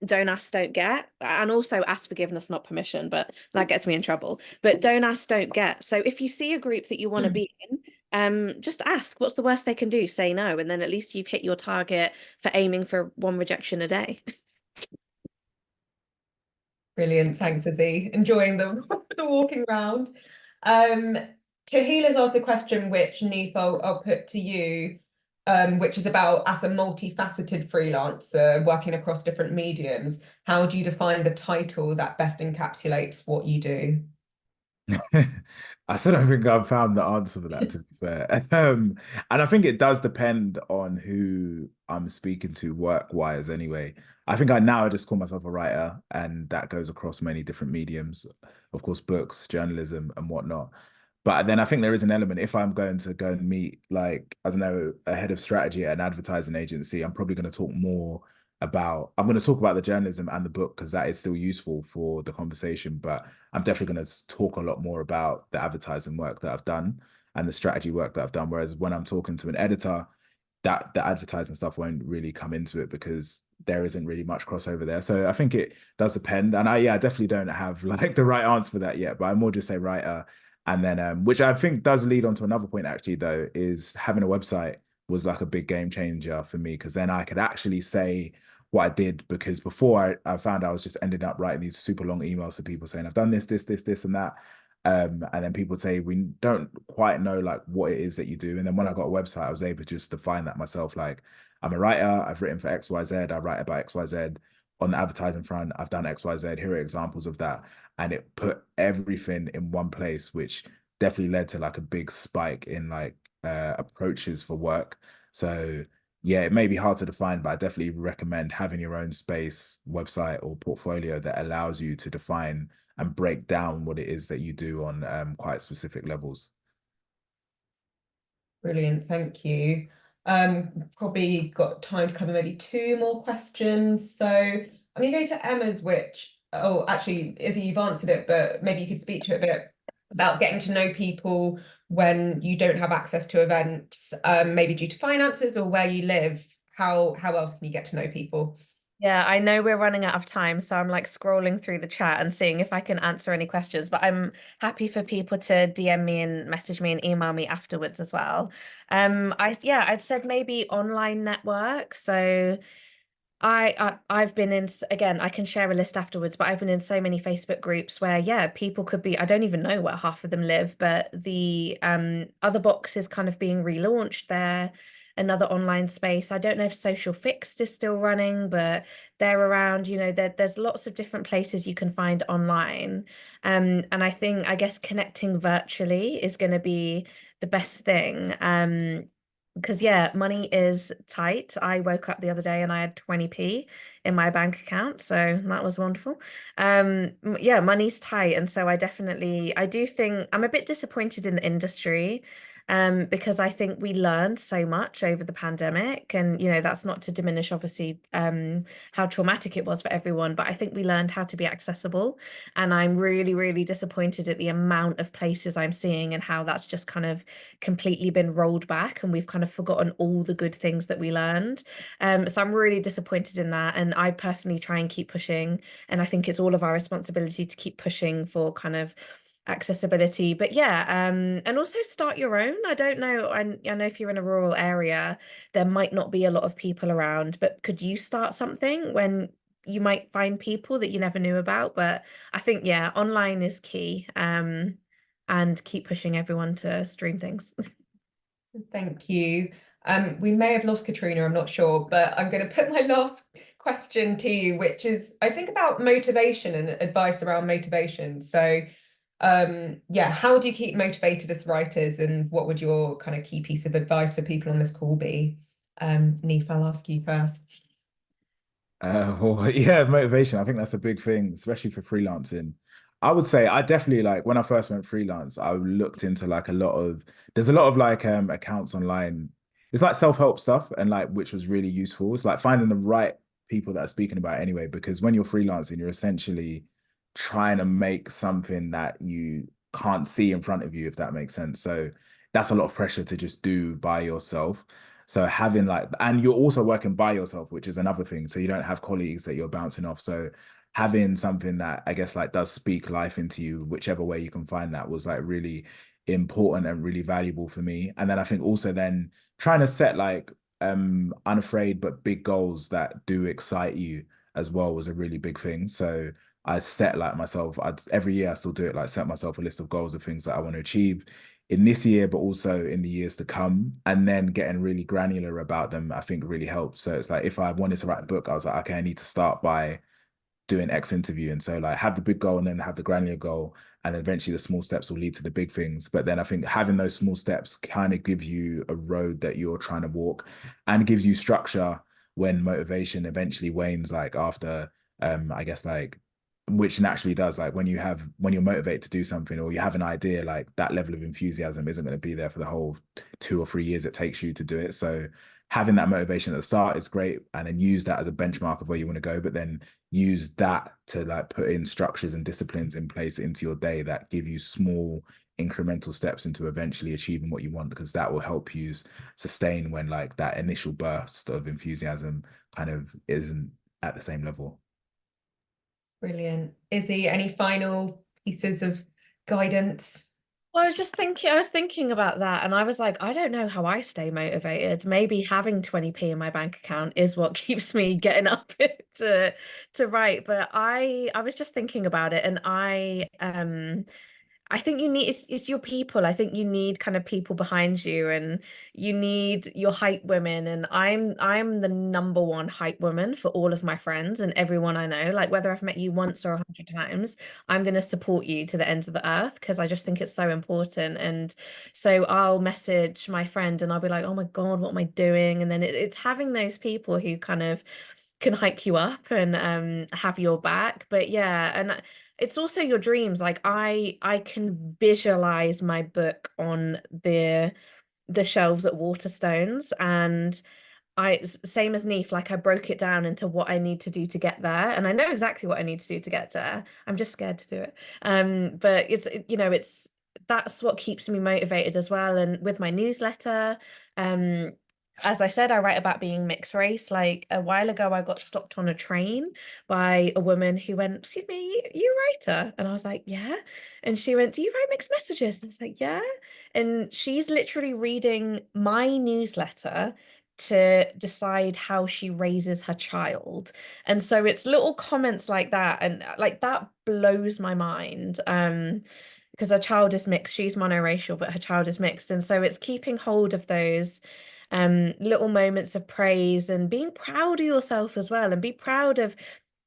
don't ask, don't get, and also ask forgiveness, not permission, but that gets me in trouble. But don't ask, don't get. So if you see a group that you want to be in, just ask. What's the worst they can do? Say no, and then at least you've hit your target for aiming for one rejection a day. Brilliant. Thanks, Izzy. Enjoying the the walking round. Tahila's asked the question, which Neef, I'll put to you, which is about, as a multifaceted freelancer working across different mediums, how do you define the title that best encapsulates what you do? I still don't think I've found the answer for that, to be fair. And I think it does depend on who I'm speaking to work-wise anyway. I think I just call myself a writer, and that goes across many different mediums, of course, books, journalism, and whatnot. But then I think there is an element, if I'm going to go and meet, like, I don't know, a head of strategy at an advertising agency, I'm probably going to talk more I'm going to talk about the journalism and the book because that is still useful for the conversation. But I'm definitely going to talk a lot more about the advertising work that I've done and the strategy work that I've done. Whereas when I'm talking to an editor, that the advertising stuff won't really come into it because there isn't really much crossover there. So I think it does depend. And I definitely don't have like the right answer for that yet, but I more just say writer. And then which I think does lead on to another point actually, though, is having a website was like a big game changer for me, because then I could actually say what I did, because before I found I was just ending up writing these super long emails to people saying I've done this, and that. And then people say, we don't quite know like what it is that you do. And then when I got a website, I was able to just define that myself. Like, I'm a writer, I've written for XYZ, I write about XYZ. On the advertising front, I've done XYZ. Here are examples of that. And it put everything in one place, which definitely led to like a big spike in like approaches for work. So yeah, it may be hard to define, but I definitely recommend having your own space, website, or portfolio that allows you to define and break down what it is that you do on quite specific levels. Brilliant, thank you. Probably got time to cover maybe two more questions. So I'm going to go to Emma's, which, oh, actually, Izzy, you've answered it, but maybe you could speak to it a bit about getting to know people when you don't have access to events, maybe due to finances or where you live. How else can you get to know people? Yeah, I know we're running out of time, so I'm like scrolling through the chat and seeing if I can answer any questions, but I'm happy for people to DM me and message me and email me afterwards as well. I'd said maybe online network. So I've been in, again, I can share a list afterwards, but I've been in so many Facebook groups where, yeah, people could be, I don't even know where half of them live, but the other box is kind of being relaunched there, another online space. I don't know if Social Fixed is still running, but they're around, there's lots of different places you can find online. And I guess connecting virtually is going to be the best thing. Because yeah, money is tight. I woke up the other day and I had 20p in my bank account, so that was wonderful. Yeah, money's tight, and so I do think I'm a bit disappointed in the industry, because I think we learned so much over the pandemic, and that's not to diminish obviously how traumatic it was for everyone, but I think we learned how to be accessible, and I'm really, really disappointed at the amount of places I'm seeing and how that's just kind of completely been rolled back, and we've kind of forgotten all the good things that we learned. So I'm really disappointed in that, and I personally try and keep pushing, and I think it's all of our responsibility to keep pushing for kind of accessibility. But yeah, and also start your own. I don't know, I know if you're in a rural area, there might not be a lot of people around, but could you start something when you might find people that you never knew about? But I think, yeah, online is key. And keep pushing everyone to stream things. Thank you. We may have lost Katrina, I'm not sure, but I'm going to put my last question to you, which is, I think, about motivation and advice around motivation. So, yeah, how do you keep motivated as writers, and what would your kind of key piece of advice for people on this call be? Neef, I'll ask you first. Well, yeah, motivation. I think that's a big thing, especially for freelancing. I would say I definitely, like, when I first went freelance, I looked into like there's a lot of like accounts online. It's like self-help stuff, and like, which was really useful. It's like finding the right people that are speaking about it anyway, because when you're freelancing, you're essentially trying to make something that you can't see in front of you, if that makes sense. So that's a lot of pressure to just do by yourself. So having like, and you're also working by yourself, which is another thing. So you don't have colleagues that you're bouncing off. So having something that I guess like does speak life into you, whichever way you can find that, was like really important and really valuable for me. And then I think also then trying to set like unafraid but big goals that do excite you as well was a really big thing. So I set like myself, every year I still do it, like set myself a list of goals of things that I want to achieve in this year, but also in the years to come. And then getting really granular about them, I think really helps. So it's like if I wanted to write a book, I was like, okay, I need to start by doing X interview. And so like have the big goal and then have the granular goal. And eventually the small steps will lead to the big things. But then I think having those small steps kind of give you a road that you're trying to walk and gives you structure when motivation eventually wanes, like after, I guess like, which naturally does, like when you're motivated to do something or you have an idea, like that level of enthusiasm isn't going to be there for the whole 2 or 3 years it takes you to do it. So having that motivation at the start is great, and then use that as a benchmark of where you want to go, but then use that to like put in structures and disciplines in place into your day that give you small incremental steps into eventually achieving what you want, because that will help you sustain when like that initial burst of enthusiasm kind of isn't at the same level. Brilliant. Izzy, any final pieces of guidance? Well, I was thinking about that, and I was like, I don't know how I stay motivated. Maybe having 20p in my bank account is what keeps me getting up to write. But I was just thinking about it, and I think you need it's your people. I think you need kind of people behind you, and you need your hype women. And I'm the number one hype woman for all of my friends and everyone I know. Like whether I've met you once or 100 times, I'm going to support you to the ends of the earth because I just think it's so important. And so I'll message my friend and I'll be like, oh my God, what am I doing? And then it's having those people who kind of can hype you up and have your back. But yeah, and it's also your dreams. Like I can visualize my book on the shelves at Waterstones, and same as Neef, like I broke it down into what I need to do to get there, and I know exactly what I need to do to get there. I'm just scared to do it. But it's that's what keeps me motivated as well. And with my newsletter, um as I said, I write about being mixed race. Like a while ago, I got stopped on a train by a woman who went, "Excuse me, you a writer?" And I was like, "Yeah." And she went, "Do you write mixed messages?" And I was like, "Yeah." And she's literally reading my newsletter to decide how she raises her child. And so it's little comments like that, and like that blows my mind. Because her child is mixed, she's monoracial, but her child is mixed. And so it's keeping hold of those little moments of praise and being proud of yourself as well, and be proud of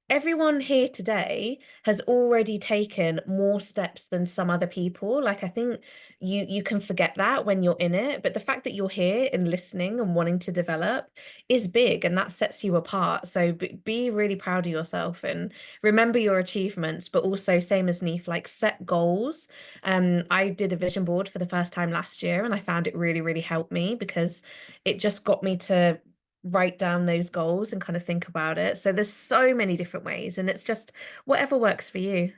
everyone here today has already taken more steps than some other people. Like I think you can forget that when you're in it, but the fact that you're here and listening and wanting to develop is big, and that sets you apart. So be really proud of yourself and remember your achievements, but also same as Neef, like set goals. I did a vision board for the first time last year, and I found it really, really helped me because it just got me to write down those goals and kind of think about it. So there's so many different ways, and it's just whatever works for you.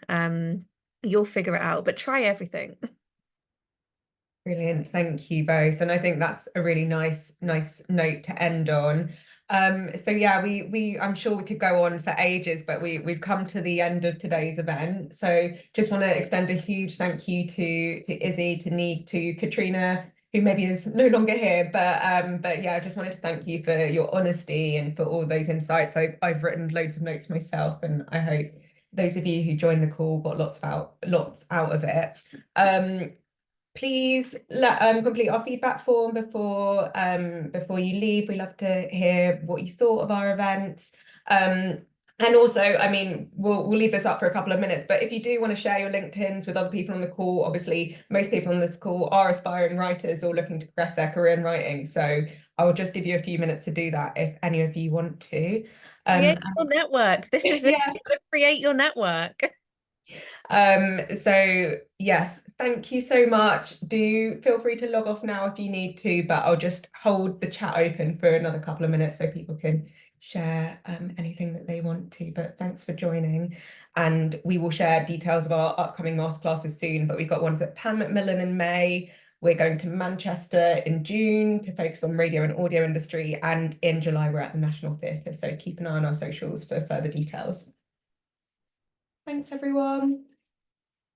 You'll figure it out, but try everything. Brilliant. Thank you both. And I think that's a really nice note to end on. So yeah, I'm sure we could go on for ages, but we've come to the end of today's event. So just want to extend a huge thank you to Izzy, to Neef, to Katrina, who maybe is no longer here, but yeah, I just wanted to thank you for your honesty and for all those insights. I've written loads of notes myself, and I hope those of you who joined the call got lots out of it. Please complete our feedback form before you leave. We love to hear what you thought of our events. And also, I mean, we'll leave this up for a couple of minutes, but if you do want to share your LinkedIns with other people on the call, obviously most people on this call are aspiring writers or looking to progress their career in writing. So I will just give you a few minutes to do that if any of you want to. Create your network. This is it. Yeah. You've got to create your network. So yes, thank you so much. Do feel free to log off now if you need to, but I'll just hold the chat open for another couple of minutes so people can share anything that they want to. But thanks for joining, and we will share details of our upcoming masterclasses soon. But we've got ones at Pan Macmillan in May. We're going to Manchester in June to focus on radio and audio industry, and in July we're at the National Theatre. So keep an eye on our socials for further details. Thanks, everyone.